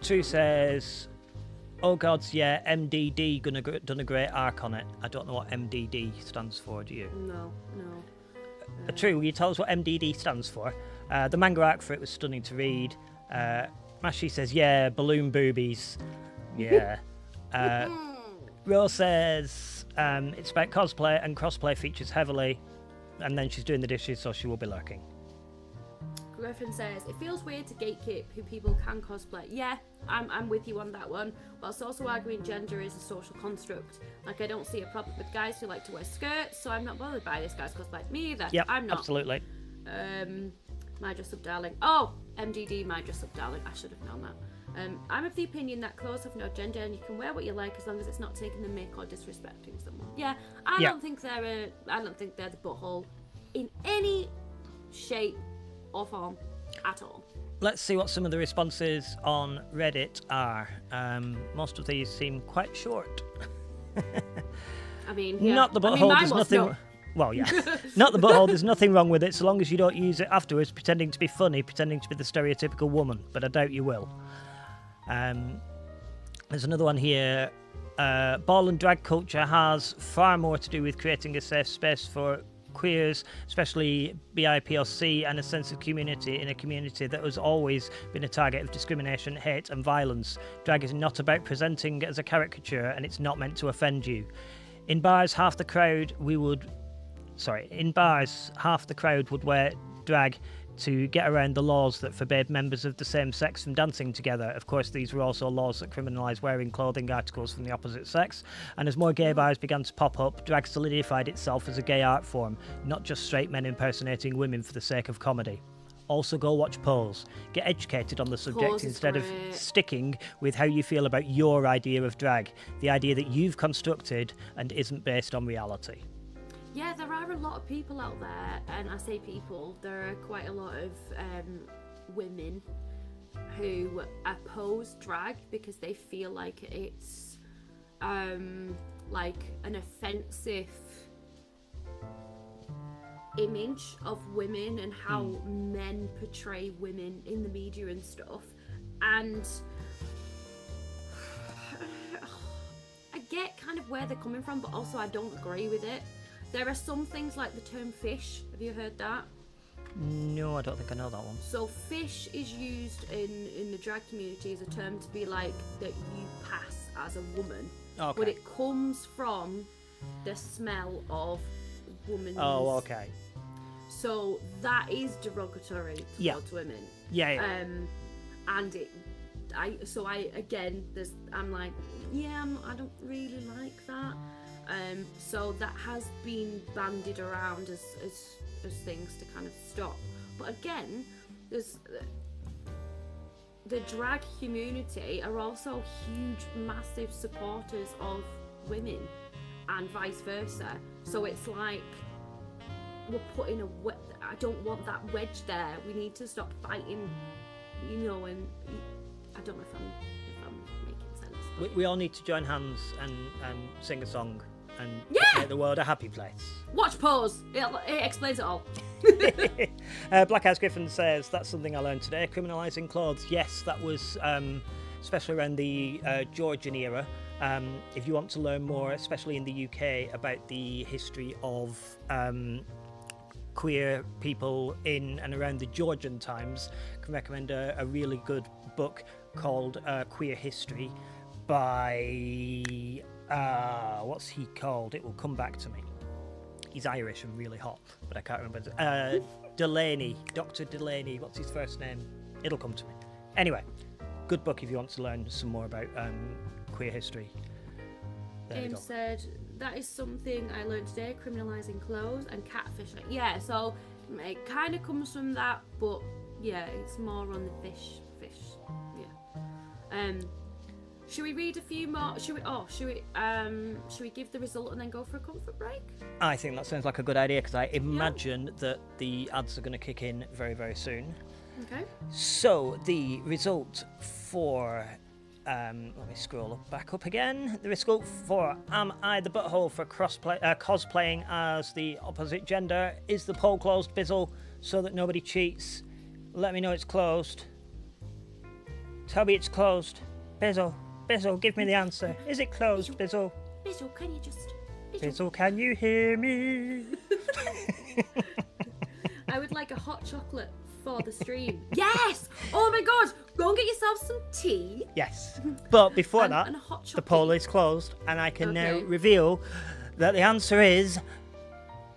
[SPEAKER 1] True says, oh gods, yeah, MDD done a great arc on it. I don't know what MDD stands for, do you?
[SPEAKER 2] No.
[SPEAKER 1] True, will you tell us what MDD stands for? The manga arc for it was stunning to read. Mashi says, yeah, balloon boobies. Yeah. Rose says, it's about cosplay and crossplay features heavily. And then she's doing the dishes, so she will be lurking.
[SPEAKER 2] Griffin says, it feels weird to gatekeep who people can cosplay. Yeah, I'm with you on that one. Whilst also arguing gender is a social construct. Like, I don't see a problem with guys who like to wear skirts, so I'm not bothered by this guy's cosplay. Me either.
[SPEAKER 1] Yep,
[SPEAKER 2] I'm not.
[SPEAKER 1] absolutely.
[SPEAKER 2] My Dress Up Darling. Oh, MDD, My Dress Up Darling. I should have known that. I'm of the opinion that clothes have no gender and you can wear what you like as long as it's not taking the mick or disrespecting someone. Yeah, I don't think they're the butthole in any shape or form at all.
[SPEAKER 1] let's see what some of the responses on Reddit are. Most of these seem quite short.
[SPEAKER 2] I mean, yeah.
[SPEAKER 1] Not the butthole.
[SPEAKER 2] mine
[SPEAKER 1] There's
[SPEAKER 2] was,
[SPEAKER 1] nothing.
[SPEAKER 2] no.
[SPEAKER 1] Well, yeah. Not the butthole. There's nothing wrong with it, so long as you don't use it afterwards, pretending to be funny, pretending to be the stereotypical woman. But I doubt you will. There's another one here. Ball and drag culture has far more to do with creating a safe space for queers, especially BIPOC, and a sense of community in a community that has always been a target of discrimination, hate and violence. Drag is not about presenting as a caricature, and it's not meant to offend you. In bars, half the crowd would wear drag to get around the laws that forbade members of the same sex from dancing together. Of course, these were also laws that criminalised wearing clothing articles from the opposite sex. And as more gay bars began to pop up, drag solidified itself as a gay art form, not just straight men impersonating women for the sake of comedy. Also, go watch Pose. Get educated on the subject
[SPEAKER 2] Pose is
[SPEAKER 1] instead of
[SPEAKER 2] great.
[SPEAKER 1] sticking with how you feel about your idea of drag, the idea that you've constructed and isn't based on reality.
[SPEAKER 2] Yeah, there are a lot of people out there, and I say people, there are quite a lot of women who oppose drag because they feel like it's like an offensive image of women and how men portray women in the media and stuff. And I get kind of where they're coming from, but also I don't agree with it. There are some things like the term fish. Have you heard that?
[SPEAKER 1] No, I don't think I know that one.
[SPEAKER 2] So fish is used in the drag community as a term to be like that you pass as a woman.
[SPEAKER 1] Okay.
[SPEAKER 2] But it comes from the smell of women's...
[SPEAKER 1] Oh, okay.
[SPEAKER 2] So that is derogatory towards women.
[SPEAKER 1] Yeah.
[SPEAKER 2] And I'm like, I don't really like that. So that has been bandied around as things to kind of stop. But again, there's the drag community are also huge, massive supporters of women, and vice versa. So it's like we're putting I don't want that wedge there. We need to stop fighting, and I don't know if I'm making sense.
[SPEAKER 1] We all need to join hands and sing a song and make the world a happy place.
[SPEAKER 2] Watch Pose. It explains it all.
[SPEAKER 1] Black House Griffin says, that's something I learned today, criminalising clothes. Yes, that was especially around the Georgian era. If you want to learn more, especially in the UK, about the history of queer people in and around the Georgian times, I can recommend a really good book called Queer History by... what's he called? It will come back to me. He's Irish and really hot, but I can't remember. Delaney, Dr. Delaney. What's his first name? It'll come to me. Anyway, good book if you want to learn some more about queer history.
[SPEAKER 2] James said, that is something I learned today, criminalising clothes and catfishing. Yeah, so it kind of comes from that, but yeah, it's more on the fish. Yeah. Should we read a few more? Should we give the result and then go for a comfort break?
[SPEAKER 1] I think that sounds like a good idea because I imagine that the ads are going to kick in very, very soon.
[SPEAKER 2] Okay.
[SPEAKER 1] So the result for let me scroll back up again. The result for Am I the Butthole for cosplaying as the opposite gender. Is the poll closed, Bizzle, so that nobody cheats? Let me know it's closed. Tell me it's closed. Bizzle, give me the answer. Is it closed, Bizzle?
[SPEAKER 2] Bizzle, can you just...
[SPEAKER 1] Bizzle, can you hear me?
[SPEAKER 2] I would like a hot chocolate for the stream. Yes! Oh my god! Go and get yourself some tea.
[SPEAKER 1] Yes. But before that,
[SPEAKER 2] and a hot
[SPEAKER 1] the poll is closed, and I can now
[SPEAKER 2] Okay.
[SPEAKER 1] reveal that the answer is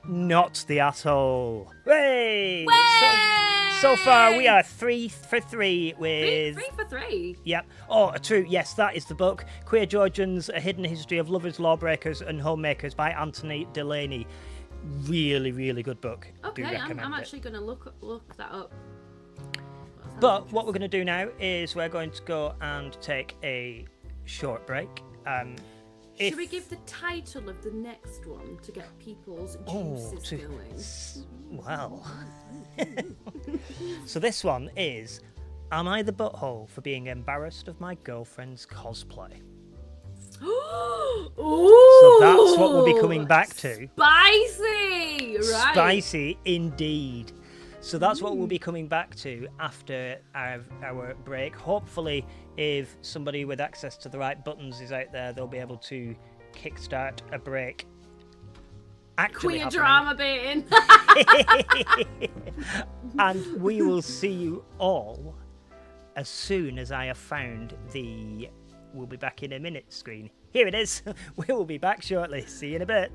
[SPEAKER 1] not the asshole. Hooray! So far, we are 3 for 3 with...
[SPEAKER 2] 3 for 3?
[SPEAKER 1] Yep. Oh, true. Yes, that is the book. Queer Georgians, A Hidden History of Lovers, Lawbreakers and Homemakers by Anthony Delaney. Really, really good book.
[SPEAKER 2] Okay,
[SPEAKER 1] Do recommend
[SPEAKER 2] I'm
[SPEAKER 1] it.
[SPEAKER 2] actually going to look that up.
[SPEAKER 1] But what we're going to do now is we're going to go and take a short break.
[SPEAKER 2] Should we give the title of the next one to get people's juices going?
[SPEAKER 1] Well. So this one is Am I the butthole for being embarrassed of my girlfriend's cosplay?
[SPEAKER 2] Ooh,
[SPEAKER 1] So that's what we'll be coming back to.
[SPEAKER 2] Spicy, right?
[SPEAKER 1] Spicy indeed. So that's what we'll be coming back to after our break. Hopefully, if somebody with access to the right buttons is out there, they'll be able to kickstart a break. Actually
[SPEAKER 2] Queer drama bit in.
[SPEAKER 1] And we will see you all as soon as I have found the "we'll be back in a minute" screen. Here it is. We will be back shortly. See you in a bit.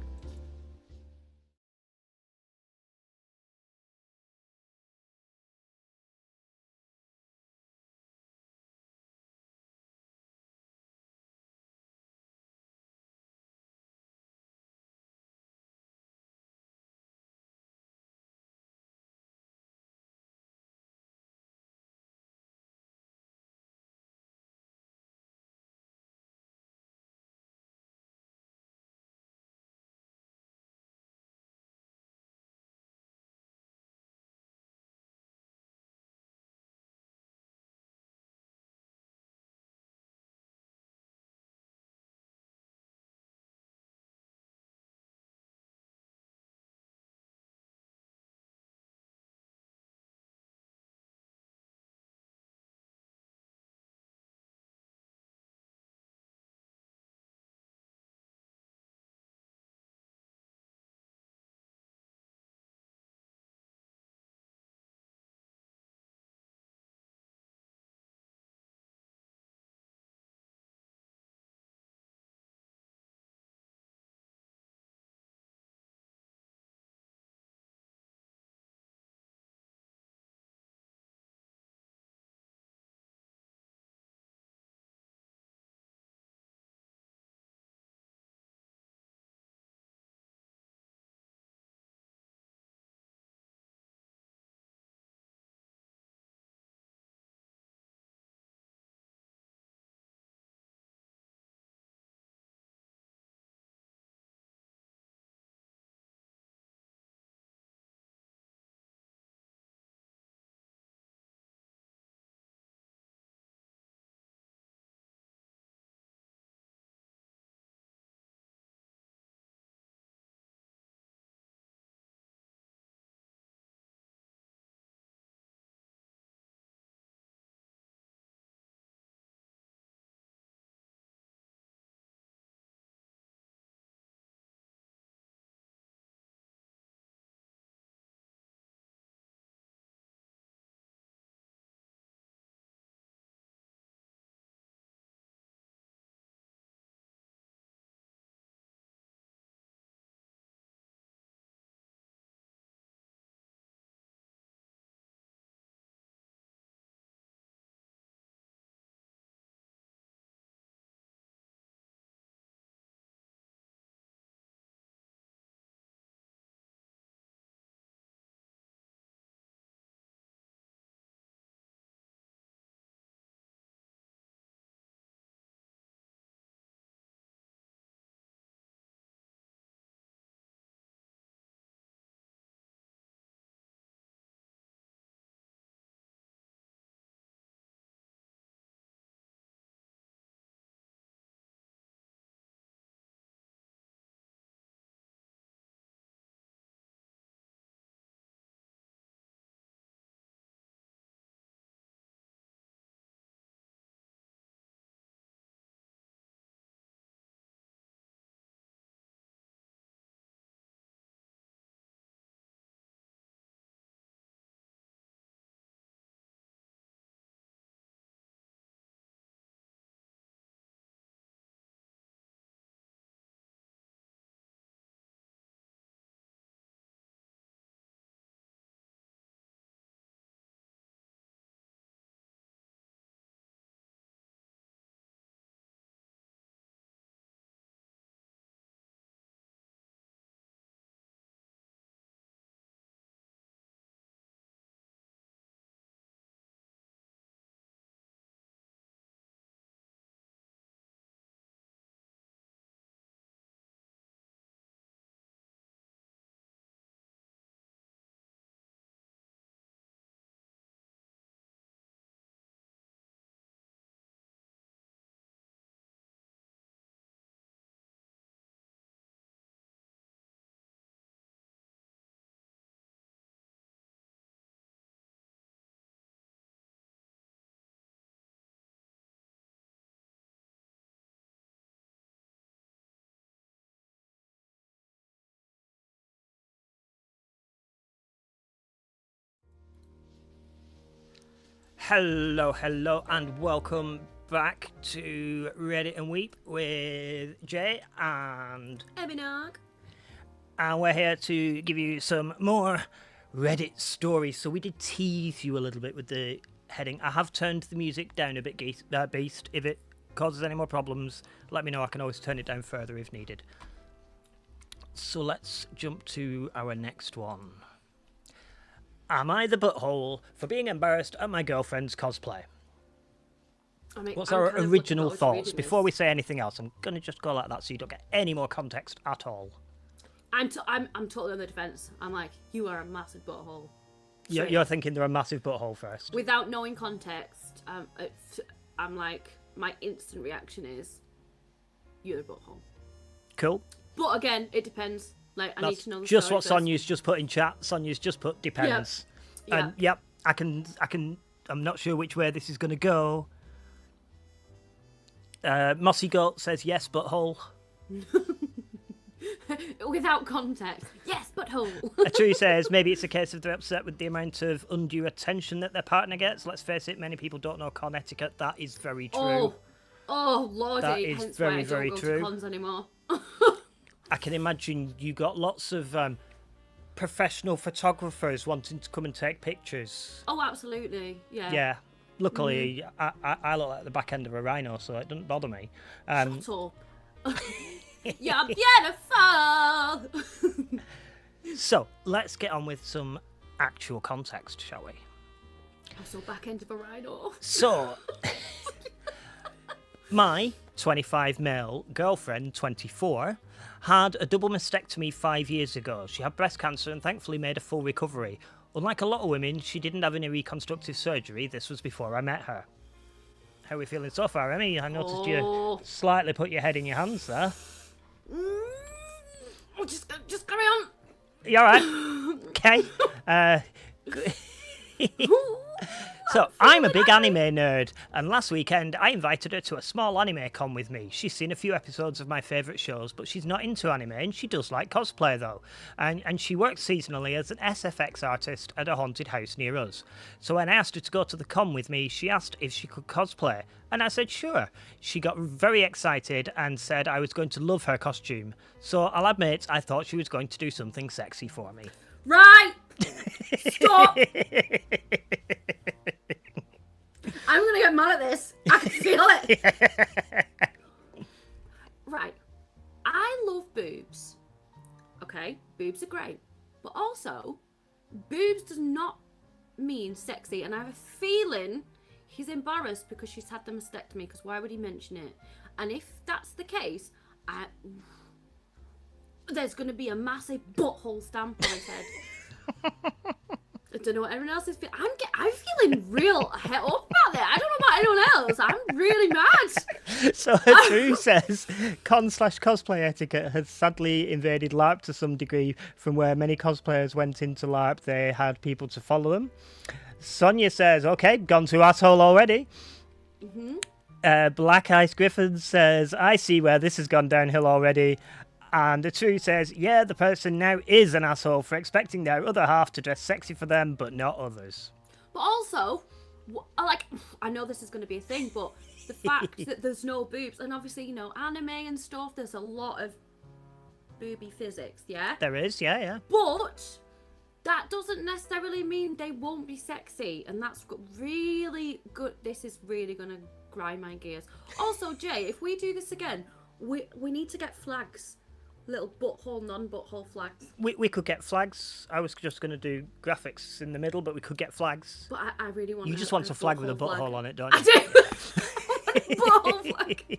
[SPEAKER 1] Hello, and welcome back to Reddit and Weep with Jay and
[SPEAKER 2] Eminog.
[SPEAKER 1] And we're here to give you some more Reddit stories. So we did tease you a little bit with the heading. I have turned the music down a bit, Beast. If it causes any more problems, let me know. I can always turn it down further if needed. So let's jump to our next one. Am I the butthole for being embarrassed at my girlfriend's cosplay? What's our original thoughts? Before we say anything else, I'm going to just go like that so you don't get any more context at all.
[SPEAKER 2] I'm totally on the defence. I'm like, you are a massive butthole.
[SPEAKER 1] You're thinking they're a massive butthole first.
[SPEAKER 2] Without knowing context, I'm like, my instant reaction is, you're a butthole.
[SPEAKER 1] Cool.
[SPEAKER 2] But again, it depends. Like, I need to know the
[SPEAKER 1] just
[SPEAKER 2] story
[SPEAKER 1] what
[SPEAKER 2] first.
[SPEAKER 1] Sonia's just put in chat. Sonia's just put depends.
[SPEAKER 2] Yep.
[SPEAKER 1] And yep, I can. I'm not sure which way this is going to go. Mossy Goat says yes, butthole.
[SPEAKER 2] Without context, yes, butthole.
[SPEAKER 1] True says maybe it's a case of they're upset with the amount of undue attention that their partner gets. Let's face it, many people don't know con etiquette. That is very true.
[SPEAKER 2] Oh lordy,
[SPEAKER 1] that is
[SPEAKER 2] hence
[SPEAKER 1] very,
[SPEAKER 2] why I
[SPEAKER 1] very
[SPEAKER 2] don't go
[SPEAKER 1] true.
[SPEAKER 2] to cons anymore.
[SPEAKER 1] I can imagine you got lots of professional photographers wanting to come and take pictures.
[SPEAKER 2] Oh, absolutely, yeah.
[SPEAKER 1] Yeah. Luckily, I look like the back end of a rhino, so it doesn't bother me.
[SPEAKER 2] Shut up. You're beautiful.
[SPEAKER 1] So, let's get on with some actual context, shall we?
[SPEAKER 2] I'm so back end of a rhino.
[SPEAKER 1] So, my 25 male girlfriend, 24, had a double mastectomy 5 years ago. She had breast cancer and thankfully made a full recovery. Unlike a lot of women, she didn't have any reconstructive surgery. This was before I met her. How are we feeling so far, Emmy? I noticed you slightly put your head in your hands there.
[SPEAKER 2] Just carry on.
[SPEAKER 1] You alright? Okay. So, I'm a big anime nerd, and last weekend I invited her to a small anime con with me. She's seen a few episodes of my favourite shows, but she's not into anime, and she does like cosplay though. And she works seasonally as an SFX artist at a haunted house near us. So when I asked her to go to the con with me, she asked if she could cosplay, and I said sure. She got very excited and said I was going to love her costume. So I'll admit, I thought she was going to do something sexy for me.
[SPEAKER 2] Right! Stop! I'm gonna get mad at this. I can feel it. Right. I love boobs. Okay? Boobs are great. But also, boobs does not mean sexy. And I have a feeling he's embarrassed because she's had the mastectomy. Because why would he mention it? And if that's the case, there's going to be a massive butthole stamp on his head. I don't know what everyone else is feeling. I'm feeling real het up about that. I don't know about anyone else. I'm really mad.
[SPEAKER 1] So True says con/cosplay etiquette has sadly invaded LARP to some degree. From where many cosplayers went into LARP, they had people to follow them. Sonia says, okay, gone to asshole already. Black Ice Griffin says, I see where this has gone downhill already. And the True says, yeah, the person now is an asshole for expecting their other half to dress sexy for them, but not others.
[SPEAKER 2] But also, I know this is going to be a thing, but the fact that there's no boobs, and obviously, you know, anime and stuff, there's a lot of booby physics, yeah?
[SPEAKER 1] There is, yeah.
[SPEAKER 2] But that doesn't necessarily mean they won't be sexy, and that's really good. This is really going to grind my gears. Also, Jay, if we do this again, we need to get flags. Little butthole, non-butthole flags.
[SPEAKER 1] We could get flags. I was just going to do graphics in the middle, but we could get flags.
[SPEAKER 2] But I really want.
[SPEAKER 1] You just want a flag with a butthole on it, don't you?
[SPEAKER 2] I do. Butthole flag.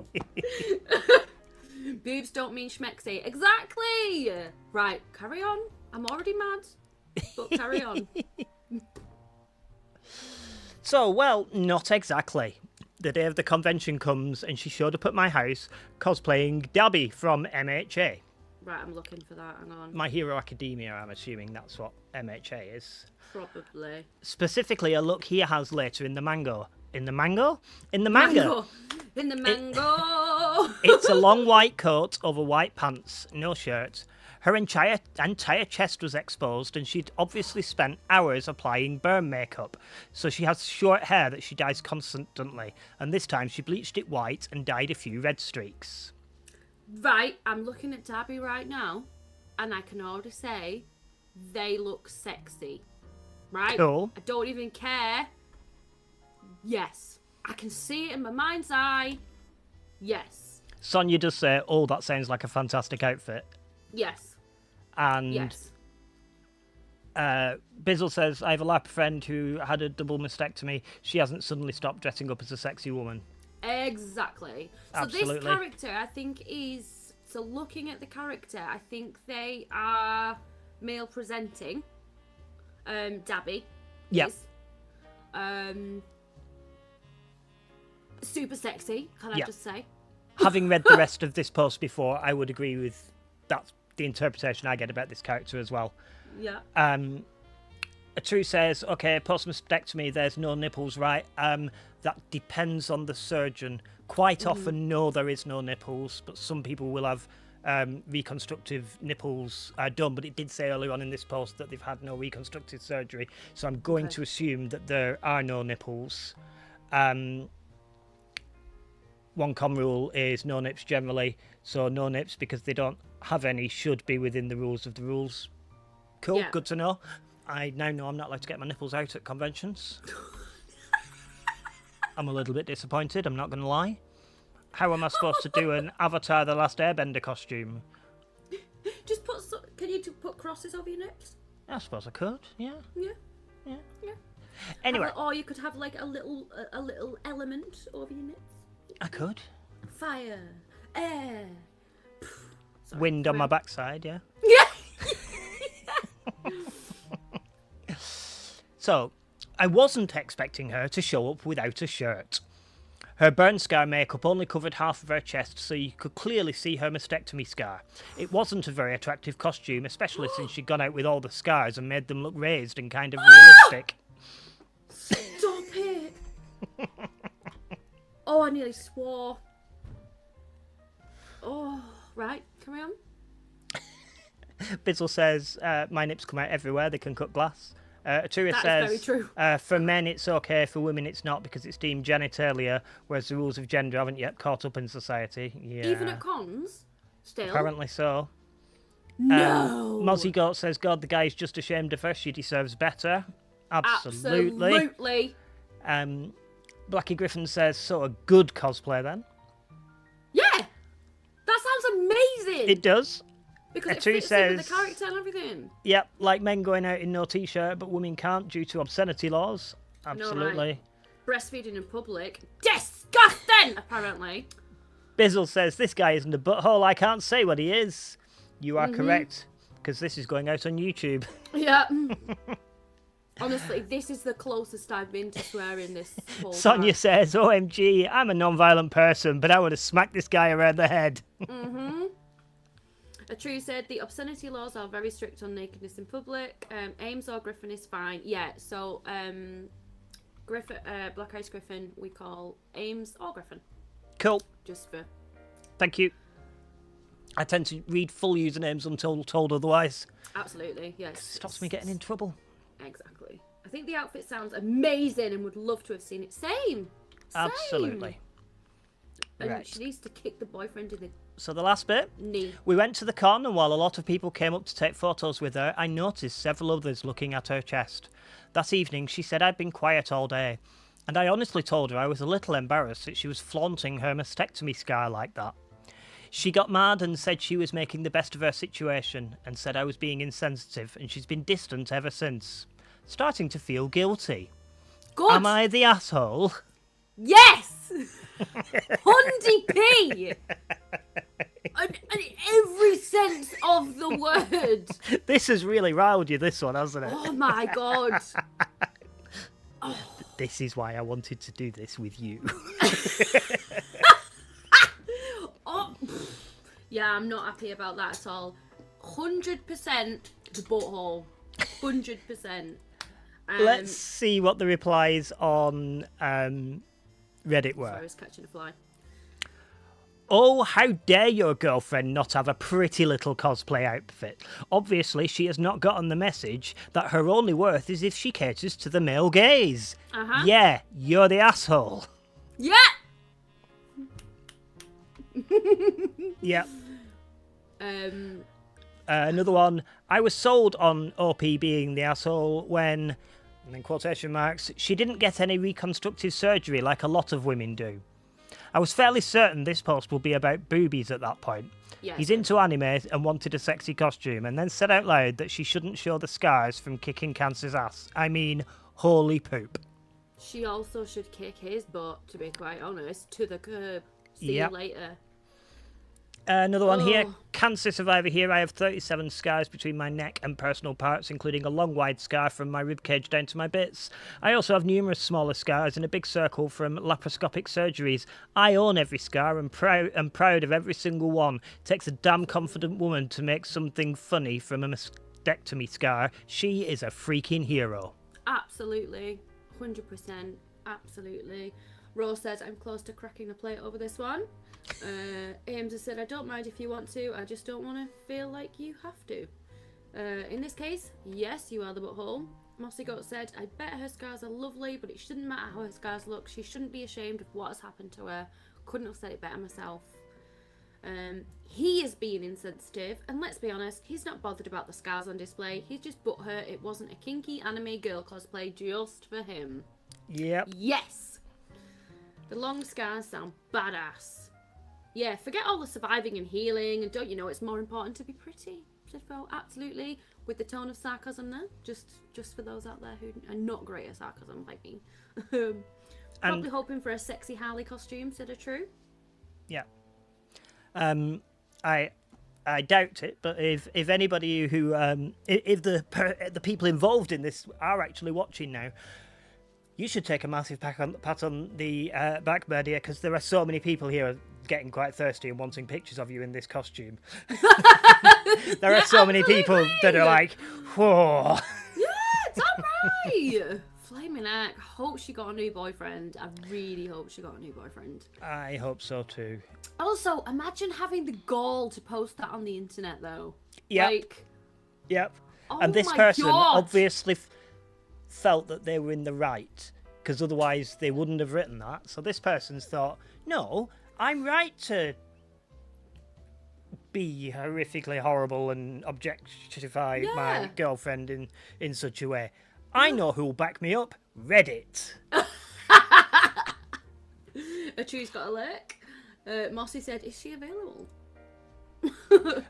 [SPEAKER 2] Boobs don't mean schmexy. Exactly. Right, carry on. I'm already mad, but carry on.
[SPEAKER 1] So, well, not exactly. The day of the convention comes, and she showed up at my house cosplaying Dabby from MHA.
[SPEAKER 2] Right, I'm looking for that. Hang on.
[SPEAKER 1] My Hero Academia, I'm assuming that's what MHA is.
[SPEAKER 2] Probably.
[SPEAKER 1] Specifically, a look he has later in the mango. In the mango? In the
[SPEAKER 2] Mango. In the mango.
[SPEAKER 1] It's a long white coat over white pants, no shirt. Her entire chest was exposed, and she'd obviously spent hours applying burn makeup. So she has short hair that she dyes constantly, and this time she bleached it white and dyed a few red streaks.
[SPEAKER 2] Right, I'm looking at Dabby right now, and I can already say they look sexy. Right?
[SPEAKER 1] Cool.
[SPEAKER 2] I don't even care. Yes. I can see it in my mind's eye. Yes.
[SPEAKER 1] Sonia does say, "Oh, that sounds like a fantastic outfit."
[SPEAKER 2] Yes.
[SPEAKER 1] And
[SPEAKER 2] Yes.
[SPEAKER 1] Bizzle says, "I have a lap friend who had a double mastectomy. She hasn't suddenly stopped dressing up as a sexy woman."
[SPEAKER 2] Exactly. So
[SPEAKER 1] Absolutely.
[SPEAKER 2] this character, I think, is... So looking at the character, I think they are male presenting. Dabby
[SPEAKER 1] Yep.
[SPEAKER 2] is. Super sexy, can I
[SPEAKER 1] Yep.
[SPEAKER 2] just say?
[SPEAKER 1] Having read the rest of this post before, I would agree with that's the interpretation I get about this character as well.
[SPEAKER 2] Yeah.
[SPEAKER 1] A True says, "Okay, post-mastectomy, there's no nipples, right? That depends on the surgeon. Quite often, no, there is no nipples, but some people will have reconstructive nipples done. But it did say earlier on in this post that they've had no reconstructive surgery, so I'm going to assume that there are no nipples. One common rule is no nips generally, so no nips because they don't have any should be within the rules of the rules." Cool,
[SPEAKER 2] Yeah.
[SPEAKER 1] good to know. I now know I'm not allowed to get my nipples out at conventions. I'm a little bit disappointed, I'm not going to lie. How am I supposed to do an Avatar The Last Airbender costume?
[SPEAKER 2] Just put... Can you put crosses over your nips?
[SPEAKER 1] I suppose I could, yeah.
[SPEAKER 2] Yeah.
[SPEAKER 1] Anyway,
[SPEAKER 2] Or you could have like a little element over your nips.
[SPEAKER 1] I could.
[SPEAKER 2] Fire. Air. Sorry,
[SPEAKER 1] Wind on
[SPEAKER 2] carry
[SPEAKER 1] my backside, yeah.
[SPEAKER 2] Yeah.
[SPEAKER 1] So, I wasn't expecting her to show up without a shirt. Her burn scar makeup only covered half of her chest, so you could clearly see her mastectomy scar. It wasn't a very attractive costume, especially since she'd gone out with all the scars and made them look raised and kind of realistic.
[SPEAKER 2] Stop it. Oh, I nearly swore. Oh, right. Carry on.
[SPEAKER 1] Bizzle says, "My nips come out everywhere, they can cut glass." Atura
[SPEAKER 2] That is
[SPEAKER 1] says,
[SPEAKER 2] very true.
[SPEAKER 1] "For men it's okay, for women it's not because it's deemed genitalia, whereas the rules of gender haven't yet caught up in society." Yeah,
[SPEAKER 2] Even at cons? Still?
[SPEAKER 1] apparently so.
[SPEAKER 2] No.
[SPEAKER 1] Mozzie Goat says, "God, the guy's just ashamed of her. She deserves better." Absolutely.
[SPEAKER 2] Absolutely.
[SPEAKER 1] Blackie Griffin says, "So a good cosplay then."
[SPEAKER 2] Yeah. That sounds amazing.
[SPEAKER 1] It does.
[SPEAKER 2] because it
[SPEAKER 1] Two
[SPEAKER 2] fits in with
[SPEAKER 1] says-
[SPEAKER 2] the character and everything.
[SPEAKER 1] Yep, like men going out in no t-shirt, but women can't due to obscenity laws. Absolutely.
[SPEAKER 2] Breastfeeding in public. Disgusting! Apparently.
[SPEAKER 1] Bizzle says, "This guy isn't a butthole. I can't say what he is." You are correct, because this is going out on YouTube.
[SPEAKER 2] Yeah. Honestly, this is the closest I've been to swearing this whole
[SPEAKER 1] Sonia
[SPEAKER 2] time.
[SPEAKER 1] says, "OMG, I'm a non-violent person, but I would have smacked this guy around the head."
[SPEAKER 2] A True said the obscenity laws are very strict on nakedness in public. Ames or Griffin is fine. Yeah, so Griffin, Black Ice Griffin, we call Ames or Griffin.
[SPEAKER 1] Cool.
[SPEAKER 2] Just for...
[SPEAKER 1] Thank you. I tend to read full usernames until told otherwise.
[SPEAKER 2] Absolutely, yes.
[SPEAKER 1] Stops me getting in trouble.
[SPEAKER 2] Exactly. I think the outfit sounds amazing and would love to have seen it. Same.
[SPEAKER 1] Absolutely.
[SPEAKER 2] And
[SPEAKER 1] Right.
[SPEAKER 2] she needs to kick the boyfriend in the
[SPEAKER 1] So the last bit.
[SPEAKER 2] knee.
[SPEAKER 1] We went to the con, and while a lot of people came up to take photos with her, I noticed several others looking at her chest. That evening, she said I'd been quiet all day, and I honestly told her I was a little embarrassed that she was flaunting her mastectomy scar like that. She got mad and said she was making the best of her situation, and said I was being insensitive, and she's been distant ever since. Starting to feel guilty.
[SPEAKER 2] Good.
[SPEAKER 1] Am I the asshole?
[SPEAKER 2] Yes! Hundy P! In every sense of the word.
[SPEAKER 1] This has really riled you, this one, hasn't it?
[SPEAKER 2] Oh my god.
[SPEAKER 1] This is why I wanted to do this with you.
[SPEAKER 2] Oh. Yeah, I'm not happy about that at all. 100% the butthole. 100%.
[SPEAKER 1] Let's see what the replies on Reddit were.
[SPEAKER 2] Sorry, I was catching a fly.
[SPEAKER 1] Oh, how dare your girlfriend not have a pretty little cosplay outfit? Obviously, she has not gotten the message that her only worth is if she caters to the male gaze.
[SPEAKER 2] Uh-huh.
[SPEAKER 1] Yeah, you're the asshole.
[SPEAKER 2] Yeah!
[SPEAKER 1] Yep.
[SPEAKER 2] Um,
[SPEAKER 1] Another one. I was sold on OP being the asshole when, and in quotation marks, she didn't get any reconstructive surgery like a lot of women do. I was fairly certain this post would be about boobies at that point.
[SPEAKER 2] yeah.
[SPEAKER 1] He's into anime and wanted a sexy costume, and then said out loud that she shouldn't show the scars from kicking Cancer's ass. I mean, holy poop.
[SPEAKER 2] She also should kick his butt, to be quite honest, to the curb. See
[SPEAKER 1] Yep.
[SPEAKER 2] you later.
[SPEAKER 1] Another one here.
[SPEAKER 2] Oh.
[SPEAKER 1] Cancer survivor here. I have 37 scars between my neck and personal parts, including a long wide scar from my ribcage down to my bits. I also have numerous smaller scars and a big circle from laparoscopic surgeries. I own every scar and proud of every single one. It takes a damn confident woman to make something funny from a mastectomy scar. She is a freaking hero.
[SPEAKER 2] Absolutely. 100%. Absolutely. Rose says, I'm close to cracking the plate over this one. Ames has said, I don't mind if you want to, I just don't want to feel like you have to. In this case, yes, you are the butthole. Mossy Goat said, I bet her scars are lovely, but it shouldn't matter how her scars look. She shouldn't be ashamed of what has happened to her. Couldn't have said it better myself. He is being insensitive, and let's be honest, he's not bothered about the scars on display. He's just butthurt it wasn't a kinky anime girl cosplay just for him.
[SPEAKER 1] Yep.
[SPEAKER 2] Yes! The long scars sound badass. Yeah, forget all the surviving and healing, and don't you know it's more important to be pretty? Sidfo, absolutely. With the tone of sarcasm there, just for those out there who are not great at sarcasm like me. Probably hoping for a sexy Harley costume, said a true.
[SPEAKER 1] Yeah. I doubt it, but if anybody who if the people involved in this are actually watching now, you should take a massive pat on the back, Birdie, because there are so many people here getting quite thirsty and wanting pictures of you in this costume. There are so many people that are like, whoa.
[SPEAKER 2] Yeah, it's alright. Flaming heck. Hope she got a new boyfriend. I really hope she got a new boyfriend.
[SPEAKER 1] I hope so too.
[SPEAKER 2] Also, imagine having the gall to post that on the internet, though.
[SPEAKER 1] Yep.
[SPEAKER 2] Like,
[SPEAKER 1] Yep.
[SPEAKER 2] oh
[SPEAKER 1] And this
[SPEAKER 2] my
[SPEAKER 1] person
[SPEAKER 2] God.
[SPEAKER 1] obviously felt that they were in the right, because otherwise they wouldn't have written that. So this person's thought, no, I'm right to be horrifically horrible and objectify my
[SPEAKER 2] Yeah.
[SPEAKER 1] girlfriend in such a way. I know who'll back me up. Reddit.
[SPEAKER 2] A tree's got a lick. Mossy said, is she available?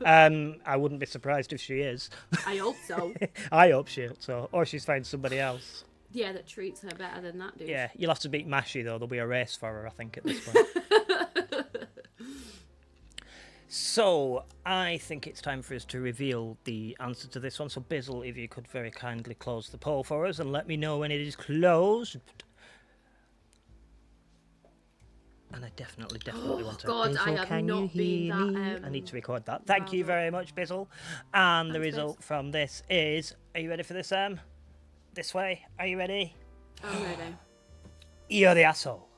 [SPEAKER 1] I wouldn't be surprised if she is.
[SPEAKER 2] I hope so.
[SPEAKER 1] I hope she is, so, or she's found somebody else.
[SPEAKER 2] Yeah, that treats her better than that dude.
[SPEAKER 1] Yeah, you'll have to beat Mashy though. There'll be a race for her, I think, at this point. So, I think it's time for us to reveal the answer to this one. So, Bizzle, if you could very kindly close the poll for us and let me know when it is closed. And I definitely want to.
[SPEAKER 2] God,
[SPEAKER 1] Bizzle,
[SPEAKER 2] I have
[SPEAKER 1] can you
[SPEAKER 2] not been
[SPEAKER 1] hear
[SPEAKER 2] that,
[SPEAKER 1] me? I need to record that. Thank you very much, Bizzle. And the result from this is, are you ready for this, This way. Are you ready?
[SPEAKER 2] I'm ready.
[SPEAKER 1] You're the asshole.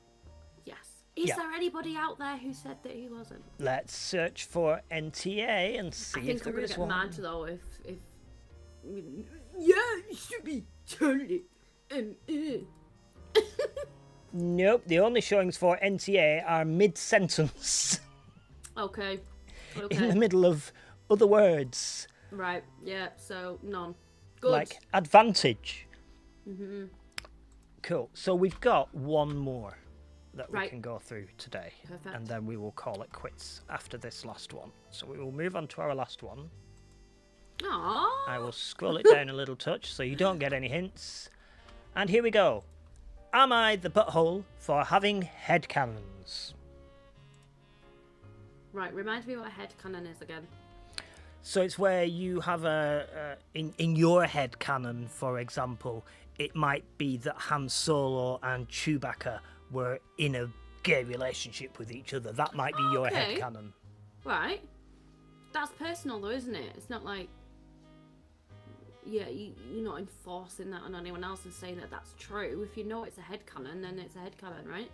[SPEAKER 2] Yes. Is
[SPEAKER 1] Yeah.
[SPEAKER 2] there anybody out there who said that he wasn't?
[SPEAKER 1] Let's search for NTA and
[SPEAKER 2] I
[SPEAKER 1] see
[SPEAKER 2] think
[SPEAKER 1] if
[SPEAKER 2] I'm
[SPEAKER 1] there
[SPEAKER 2] gonna
[SPEAKER 1] is
[SPEAKER 2] get
[SPEAKER 1] one.
[SPEAKER 2] mad though if yeah, it should be totally.
[SPEAKER 1] Nope, the only showings for NTA are mid-sentence,
[SPEAKER 2] Okay.
[SPEAKER 1] in the
[SPEAKER 2] Okay.
[SPEAKER 1] middle of other words,
[SPEAKER 2] Right. Yeah. So none. Good.
[SPEAKER 1] like advantage.
[SPEAKER 2] Mm-hmm.
[SPEAKER 1] Cool, so we've got one more that we
[SPEAKER 2] Right.
[SPEAKER 1] can go through today,
[SPEAKER 2] Perfect.
[SPEAKER 1] and then we will call it quits after this last one. So we will move on to our last one.
[SPEAKER 2] Aww.
[SPEAKER 1] I will scroll it down a little touch so you don't get any hints. And here we go. Am I the butthole for having headcanons?
[SPEAKER 2] Right. Remind me what a headcanon is again.
[SPEAKER 1] So it's where you have in your head canon, for example, it might be that Han Solo and Chewbacca were in a gay relationship with each other. That might be your head
[SPEAKER 2] Okay.
[SPEAKER 1] canon.
[SPEAKER 2] Right. That's personal though, isn't it? It's not like, yeah, you're not enforcing that on anyone else and saying that that's true. If you know it's a headcanon, then it's a headcanon, right?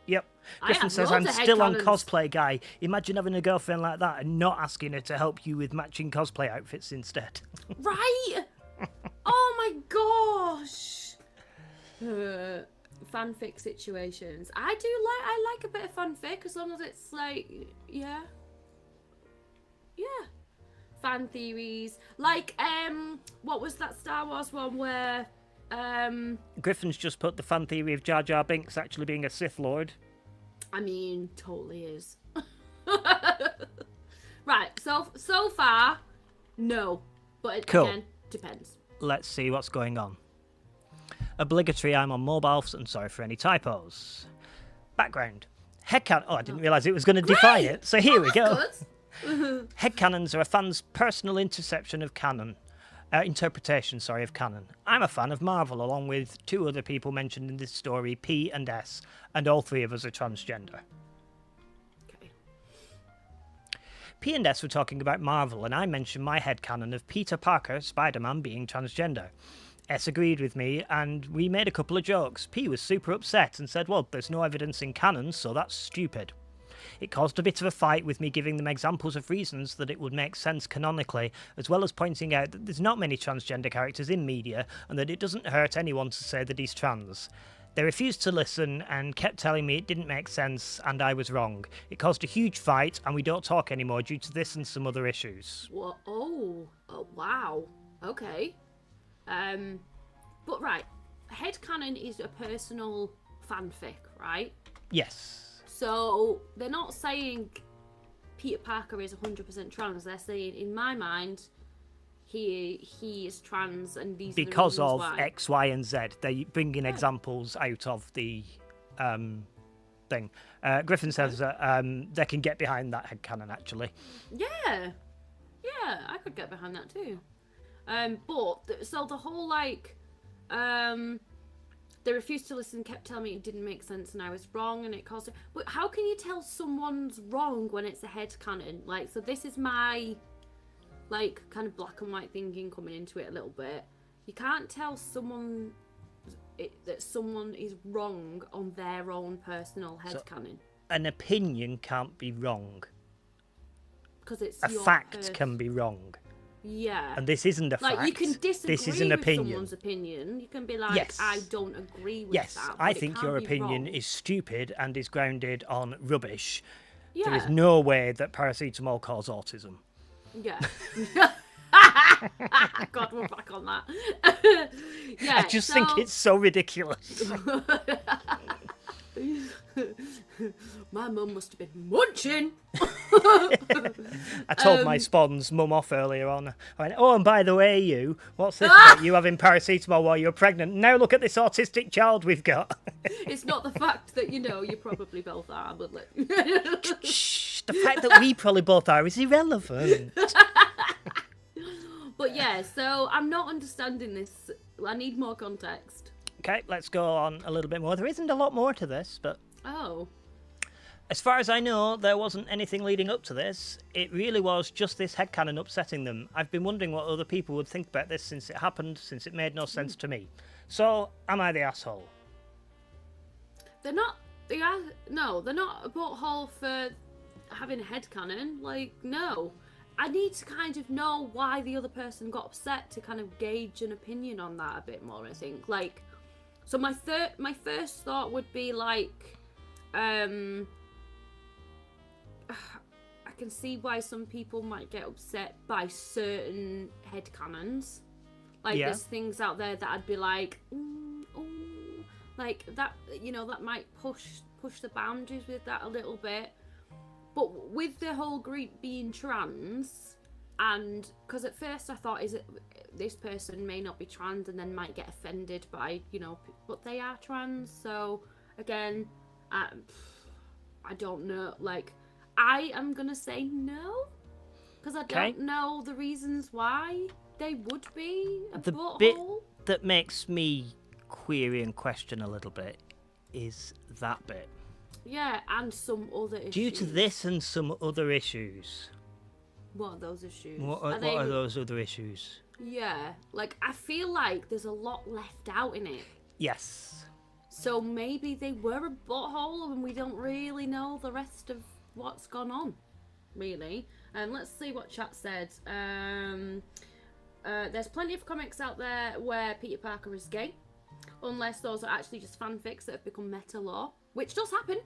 [SPEAKER 1] Yep.
[SPEAKER 2] I
[SPEAKER 1] Griffin
[SPEAKER 2] have
[SPEAKER 1] says,
[SPEAKER 2] loads
[SPEAKER 1] I'm
[SPEAKER 2] of
[SPEAKER 1] still on
[SPEAKER 2] headcanons.
[SPEAKER 1] cosplay, guy. Imagine having a girlfriend like that and not asking her to help you with matching cosplay outfits instead.
[SPEAKER 2] Right? Oh my gosh. Fanfic situations. I like a bit of fanfic as long as it's like, yeah. Fan theories. Like, what was that Star Wars one where,
[SPEAKER 1] Griffin's just put the fan theory of Jar Jar Binks actually being a Sith Lord.
[SPEAKER 2] I mean, totally is. Right, so far, no. But it,
[SPEAKER 1] Cool.
[SPEAKER 2] again, depends.
[SPEAKER 1] Let's see what's going on. Obligatory, I'm on mobile, and sorry for any typos. Background. Headcanon. Oh, I didn't realise it was going to define it. So here we go.
[SPEAKER 2] Good.
[SPEAKER 1] Headcanons are a fan's personal interception of canon. Interpretation, of canon. I'm a fan of Marvel, along with 2 other people mentioned in this story, P and S, and all 3 of us are transgender.
[SPEAKER 2] Okay.
[SPEAKER 1] P and S were talking about Marvel, and I mentioned my headcanon of Peter Parker, Spider-Man, being transgender. S agreed with me, and we made a couple of jokes. P was super upset and said, well, there's no evidence in canon, so that's stupid. It caused a bit of a fight with me giving them examples of reasons that it would make sense canonically, as well as pointing out that there's not many transgender characters in media, and that it doesn't hurt anyone to say that he's trans. They refused to listen and kept telling me it didn't make sense and I was wrong. It caused a huge fight and we don't talk anymore due to this and some other issues.
[SPEAKER 2] What? Oh, wow. Okay. But right, headcanon is a personal fanfic, right?
[SPEAKER 1] Yes.
[SPEAKER 2] So they're not saying Peter Parker is 100% trans. They're saying, in my mind, he is trans, and these
[SPEAKER 1] because
[SPEAKER 2] are the
[SPEAKER 1] of
[SPEAKER 2] reasons why.
[SPEAKER 1] X, Y, and Z. They bring in examples out of the thing. Griffin says that they can get behind that headcanon, actually.
[SPEAKER 2] Yeah, I could get behind that too. But so the whole like, they refused to listen, kept telling me it didn't make sense and I was wrong, and it caused. But how can you tell someone's wrong when it's a headcanon? Like, so this is my like kind of black and white thinking coming into it a little bit. You can't tell someone that someone is wrong on their own personal headcanon.
[SPEAKER 1] An opinion can't be wrong.
[SPEAKER 2] Because it's
[SPEAKER 1] A
[SPEAKER 2] your
[SPEAKER 1] fact can be wrong.
[SPEAKER 2] Yeah.
[SPEAKER 1] And this isn't a fact.
[SPEAKER 2] Like, you can disagree
[SPEAKER 1] this is an
[SPEAKER 2] with
[SPEAKER 1] opinion.
[SPEAKER 2] someone's opinion. You can be like,
[SPEAKER 1] Yes.
[SPEAKER 2] I don't agree with
[SPEAKER 1] Yes,
[SPEAKER 2] that.
[SPEAKER 1] I
[SPEAKER 2] but it
[SPEAKER 1] think
[SPEAKER 2] can't
[SPEAKER 1] your
[SPEAKER 2] be
[SPEAKER 1] opinion
[SPEAKER 2] wrong.
[SPEAKER 1] is stupid and is grounded on rubbish.
[SPEAKER 2] Yeah.
[SPEAKER 1] There is no way that paracetamol causes autism.
[SPEAKER 2] Yeah. God, we're back on that. Yeah.
[SPEAKER 1] I just think it's so ridiculous.
[SPEAKER 2] My mum must have been munching.
[SPEAKER 1] I told my Spawn's mum off earlier on. I went, oh, and by the way, what's this about you having paracetamol while you're pregnant? Now look at this autistic child we've got.
[SPEAKER 2] It's not the fact that, you probably both are, but like...
[SPEAKER 1] Shh, the fact that we probably both are is irrelevant.
[SPEAKER 2] But yeah, so I'm not understanding this. I need more context.
[SPEAKER 1] Okay, let's go on a little bit more. There isn't a lot more to this, but
[SPEAKER 2] Oh.
[SPEAKER 1] as far as I know, there wasn't anything leading up to this. It really was just this headcanon upsetting them. I've been wondering what other people would think about this since it happened, since it made no sense to me. So, am I the asshole?
[SPEAKER 2] They're not... No, they're not a butthole for having a headcanon. Like, no. I need to kind of know why the other person got upset to kind of gauge an opinion on that a bit more, I think. Like, so my first thought would be like, I can see why some people might get upset by certain headcanons. Like,
[SPEAKER 1] Yeah.
[SPEAKER 2] there's things out there that I'd be like, like that, that might push the boundaries with that a little bit. But with the whole group being trans, and because at first I thought, is it this person may not be trans and then might get offended by, but they are trans. So again, I don't know. Like, I am gonna say no because I don't know the reasons why they would be a
[SPEAKER 1] The
[SPEAKER 2] butthole.
[SPEAKER 1] bit that makes me query and question a little bit is that bit.
[SPEAKER 2] Yeah, and some other issues.
[SPEAKER 1] Due to this and some other issues.
[SPEAKER 2] What are those issues?
[SPEAKER 1] What are those other issues?
[SPEAKER 2] Yeah, like, I feel like there's a lot left out in it.
[SPEAKER 1] Yes.
[SPEAKER 2] So maybe they were a butthole and we don't really know the rest of what's gone on, really. And let's see what chat said. There's plenty of comics out there where Peter Parker is gay, unless those are actually just fanfics that have become meta lore, which does happen.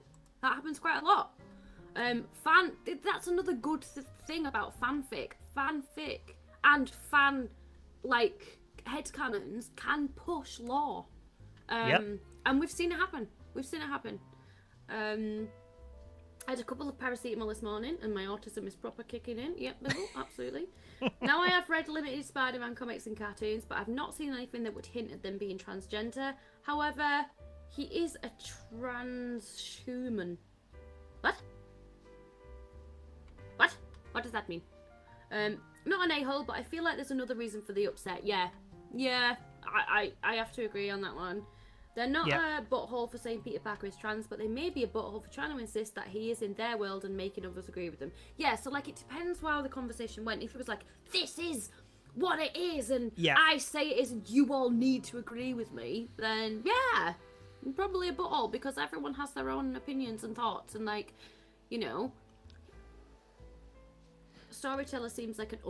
[SPEAKER 2] That happens quite a lot. That's another good thing about fanfic. Fanfic and like headcanons can push lore. And we've seen it happen. I had a couple of paracetamol this morning and my autism is proper kicking in. Yep, absolutely. Now I have read limited Spider-Man comics and cartoons, but I've not seen anything that would hint at them being transgender. However, he is a transhuman. What? What does that mean? Not an a-hole, but I feel like there's another reason for the upset. Yeah, I have to agree on that one. They're not a butthole for saying Peter Parker is trans, but they may be a butthole for trying to insist that he is in their world and making others agree with them. Yeah, so like it depends how the conversation went. If it was like, this is what it is, and I say it is, and you all need to agree with me, then yeah, probably a butthole, because everyone has their own opinions and thoughts, and like, you know, storyteller seems like an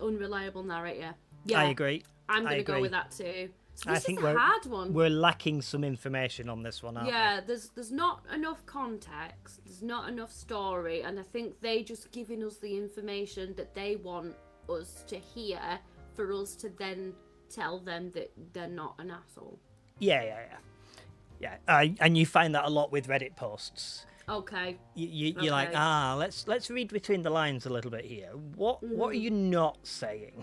[SPEAKER 2] unreliable narrator. Yeah,
[SPEAKER 1] I agree.
[SPEAKER 2] I'm going to go with that too. So this
[SPEAKER 1] I think
[SPEAKER 2] is a hard one.
[SPEAKER 1] We're lacking some information on this one, aren't we?
[SPEAKER 2] Yeah, there's not enough context, there's not enough story, and I think they just giving us the information that they want us to hear for us to then tell them that they're not an asshole.
[SPEAKER 1] Yeah. And you find that a lot with Reddit posts.
[SPEAKER 2] Okay.
[SPEAKER 1] You're like, let's read between the lines a little bit here. What are you not saying?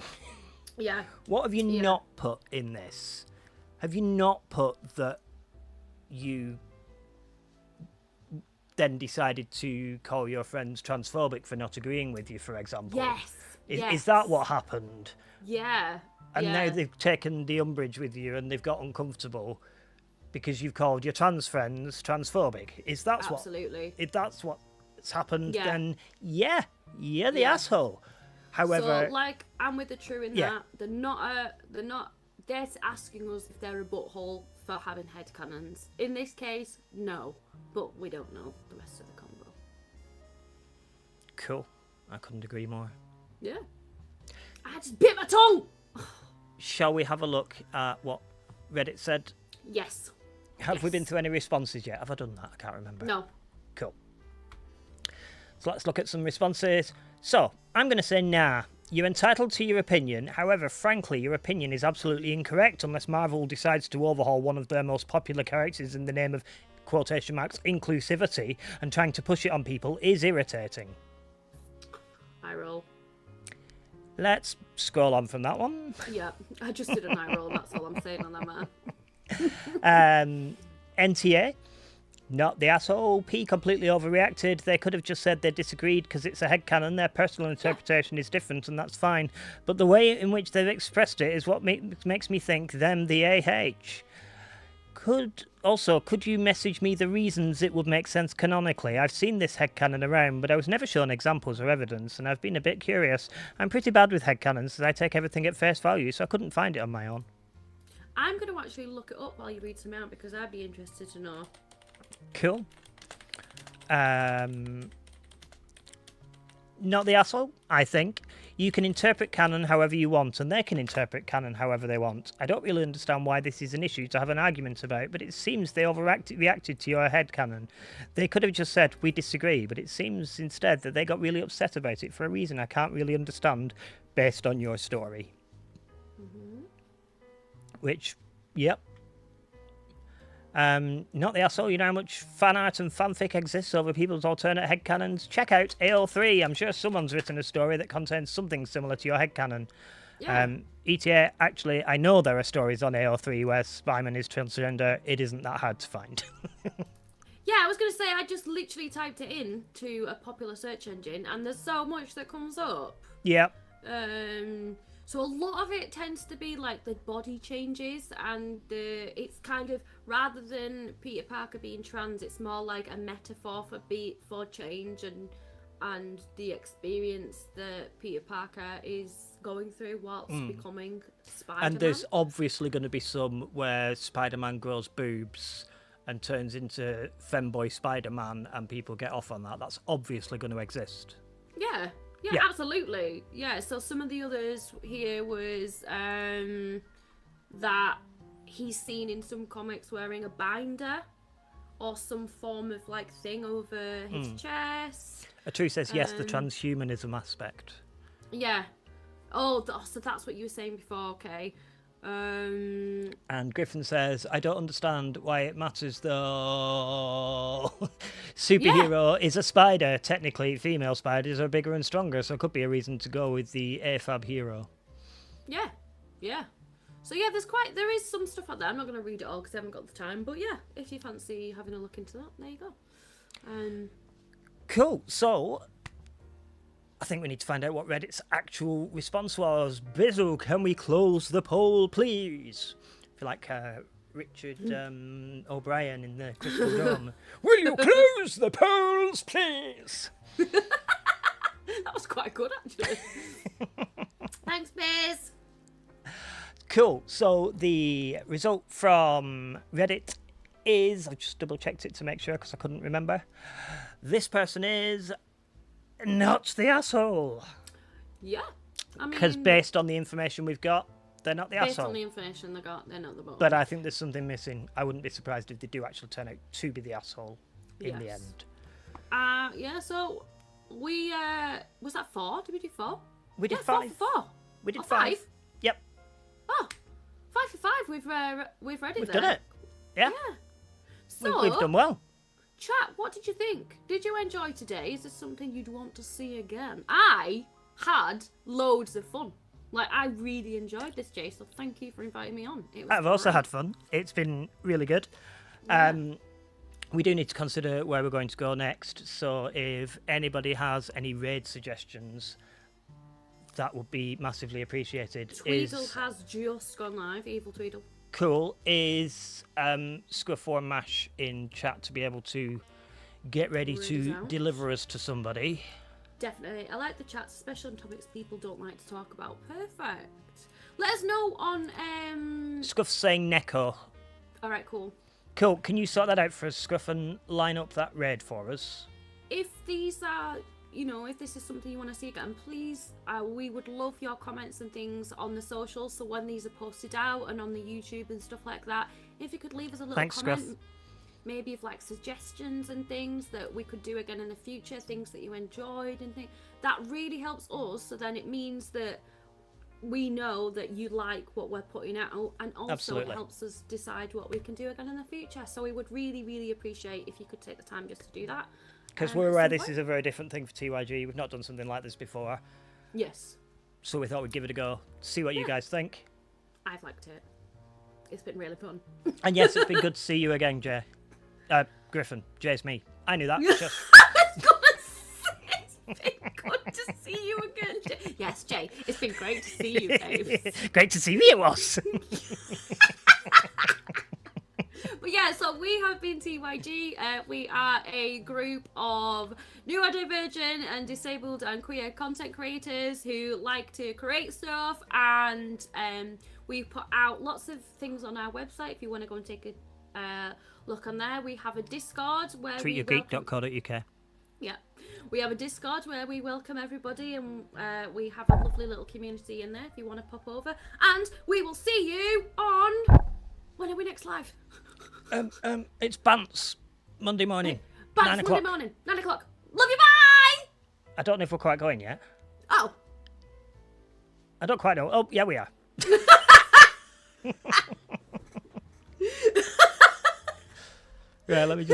[SPEAKER 2] Yeah.
[SPEAKER 1] What have you not put in this? Have you not put that you then decided to call your friends transphobic for not agreeing with you, for example?
[SPEAKER 2] Yes.
[SPEAKER 1] Is that what happened?
[SPEAKER 2] Yeah.
[SPEAKER 1] And now they've taken the umbrage with you and they've got uncomfortable because you've called your trans friends transphobic. Is that
[SPEAKER 2] Absolutely.
[SPEAKER 1] If that's what's happened, then you're the asshole. However,
[SPEAKER 2] so like I'm with the true in that they're not they're asking us if they're a butthole for having headcanons. In this case, no, but we don't know the rest of the combo.
[SPEAKER 1] Cool. I couldn't agree more.
[SPEAKER 2] Yeah. I just bit my tongue.
[SPEAKER 1] Shall we have a look at what Reddit said?
[SPEAKER 2] Yes.
[SPEAKER 1] Have we been through any responses yet? Have I done that? I can't remember.
[SPEAKER 2] No.
[SPEAKER 1] Cool. So let's look at some responses. So, I'm going to say nah. You're entitled to your opinion. However, frankly, your opinion is absolutely incorrect unless Marvel decides to overhaul one of their most popular characters in the name of, quotation marks, inclusivity, and trying to push it on people is irritating.
[SPEAKER 2] Eye roll.
[SPEAKER 1] Let's scroll on from that one.
[SPEAKER 2] Yeah, I just did an eye roll. That's all I'm saying on that matter.
[SPEAKER 1] NTA. Not the asshole. P completely overreacted. They could have just said they disagreed because it's a headcanon. Their personal interpretation is different, and that's fine. But the way in which they've expressed it is what makes me think them the AH. Could you message me the reasons it would make sense canonically? I've seen this headcanon around, but I was never shown examples or evidence, and I've been a bit curious. I'm pretty bad with headcanons, as I take everything at face value, so I couldn't find it on my own.
[SPEAKER 2] I'm going to actually look it up while you read some out, because I'd be interested to know.
[SPEAKER 1] Cool. Not the asshole, I think. You can interpret canon however you want, and they can interpret canon however they want. I don't really understand why this is an issue to have an argument about, but it seems they reacted to your headcanon. They could have just said, we disagree, but it seems instead that they got really upset about it for a reason I can't really understand based on your story. Mm-hmm. Which, yep. Not the asshole. You know how much fan art and fanfic exists over people's alternate headcanons? Check out AO3. I'm sure someone's written a story that contains something similar to your headcanon. Yeah. ETA, actually, I know there are stories on AO3 where Spider-Man is transgender. It isn't that hard to find.
[SPEAKER 2] Yeah, I was going to say, I just literally typed it in to a popular search engine, and there's so much that comes up.
[SPEAKER 1] Yeah.
[SPEAKER 2] So a lot of it tends to be like the body changes, and it's kind of, rather than Peter Parker being trans, it's more like a metaphor for change and the experience that Peter Parker is going through whilst becoming Spider-Man.
[SPEAKER 1] And there's obviously going to be some where Spider-Man grows boobs and turns into femboy Spider-Man and people get off on that, that's obviously going to exist.
[SPEAKER 2] Yeah, absolutely. Yeah, so some of the others here was that he's seen in some comics wearing a binder or some form of like thing over his chest.
[SPEAKER 1] Atu says yes, the transhumanism aspect.
[SPEAKER 2] Yeah. Oh, so that's what you were saying before, okay.
[SPEAKER 1] And Griffin says, I don't understand why it matters though. Superhero is a spider. Technically, female spiders are bigger and stronger, so it could be a reason to go with the AFAB hero.
[SPEAKER 2] Yeah. So yeah, there is some stuff out there. I'm not going to read it all because I haven't got the time. But yeah, if you fancy having a look into that, there you go.
[SPEAKER 1] Cool. So I think we need to find out what Reddit's actual response was. Bizzle, can we close the poll, please? I feel like Richard O'Brien in the Crystal Dome. Will you close the polls, please?
[SPEAKER 2] That was quite good, actually. Thanks, Biz.
[SPEAKER 1] Cool. So the result from Reddit is... I've just double-checked it to make sure because I couldn't remember. This person is... not the asshole.
[SPEAKER 2] Yeah. I mean...
[SPEAKER 1] because based on the information we've got, they're not the asshole.
[SPEAKER 2] Based on the information they got, they're not the boss.
[SPEAKER 1] But I think there's something missing. I wouldn't be surprised if they do actually turn out to be the asshole in the end.
[SPEAKER 2] Yeah, so we... was that 4? Did we do 4?
[SPEAKER 1] We did
[SPEAKER 2] 4
[SPEAKER 1] 5.
[SPEAKER 2] for 4.
[SPEAKER 1] We did
[SPEAKER 2] or
[SPEAKER 1] 5.
[SPEAKER 2] 5?
[SPEAKER 1] Yep.
[SPEAKER 2] Oh, 5 for 5. We've read it.
[SPEAKER 1] We've done it. Yeah.
[SPEAKER 2] So,
[SPEAKER 1] we've done well.
[SPEAKER 2] Chat, what did you think? Did you enjoy today? Is this something you'd want to see again? I had loads of fun. Like, I really enjoyed this, Jay, so thank you for inviting me on. It was
[SPEAKER 1] I've also
[SPEAKER 2] great.
[SPEAKER 1] had fun. It's been really good.
[SPEAKER 2] Yeah.
[SPEAKER 1] We do need to consider where we're going to go next, so if anybody has any raid suggestions, that would be massively appreciated.
[SPEAKER 2] Tweedle has just gone live, Evil Tweedle.
[SPEAKER 1] Cool. Is Scruff or Mash in chat to be able to get ready to deliver us to somebody?
[SPEAKER 2] Definitely. I like the chats, especially on topics people don't like to talk about. Perfect. Let us know on...
[SPEAKER 1] Scruff's saying Neko.
[SPEAKER 2] Alright, cool.
[SPEAKER 1] Cool. Can you sort that out for us, Scruff, and line up that raid for us?
[SPEAKER 2] If these are... if this is something you want to see again, please, we would love your comments and things on the socials. So when these are posted out and on the YouTube and stuff like that, if you could leave us a little comment,
[SPEAKER 1] Scruff.
[SPEAKER 2] maybe of like suggestions and things that we could do again in the future, things that you enjoyed and things, that really helps us. So then it means that we know that you like what we're putting out, and also
[SPEAKER 1] Absolutely.
[SPEAKER 2] It helps us decide what we can do again in the future. So we would really, really appreciate if you could take the time just to do that.
[SPEAKER 1] Because we're aware this is a very different thing for TYG. We've not done something like this before.
[SPEAKER 2] Yes.
[SPEAKER 1] So we thought we'd give it a go, see what you guys think.
[SPEAKER 2] I've liked it. It's been really fun.
[SPEAKER 1] And yes, it's been good to see you again, Jay. Griffin. Jay's me. I knew that. Just...
[SPEAKER 2] I was gonna say, it's been good to see you again, Jay. Yes, Jay, it's been great to see you, babe.
[SPEAKER 1] Great to see me, it was.
[SPEAKER 2] But yeah, so we have been TYG. We are a group of neurodivergent and disabled and queer content creators who like to create stuff, and we put out lots of things on our website. If you want to go and take a look on there, we have a Discord where
[SPEAKER 1] treatyourgeek.co.uk.
[SPEAKER 2] Yeah, we have a Discord where we welcome everybody, and we have a lovely little community in there if you want to pop over. And we will see you on... When are we next live?
[SPEAKER 1] It's Bants, Monday morning.
[SPEAKER 2] Bants,
[SPEAKER 1] 9 o'clock.
[SPEAKER 2] Monday morning, 9 o'clock. Love you, bye!
[SPEAKER 1] I don't know if we're quite going yet.
[SPEAKER 2] Oh.
[SPEAKER 1] I don't quite know. Oh, yeah, we are. Right, let me just...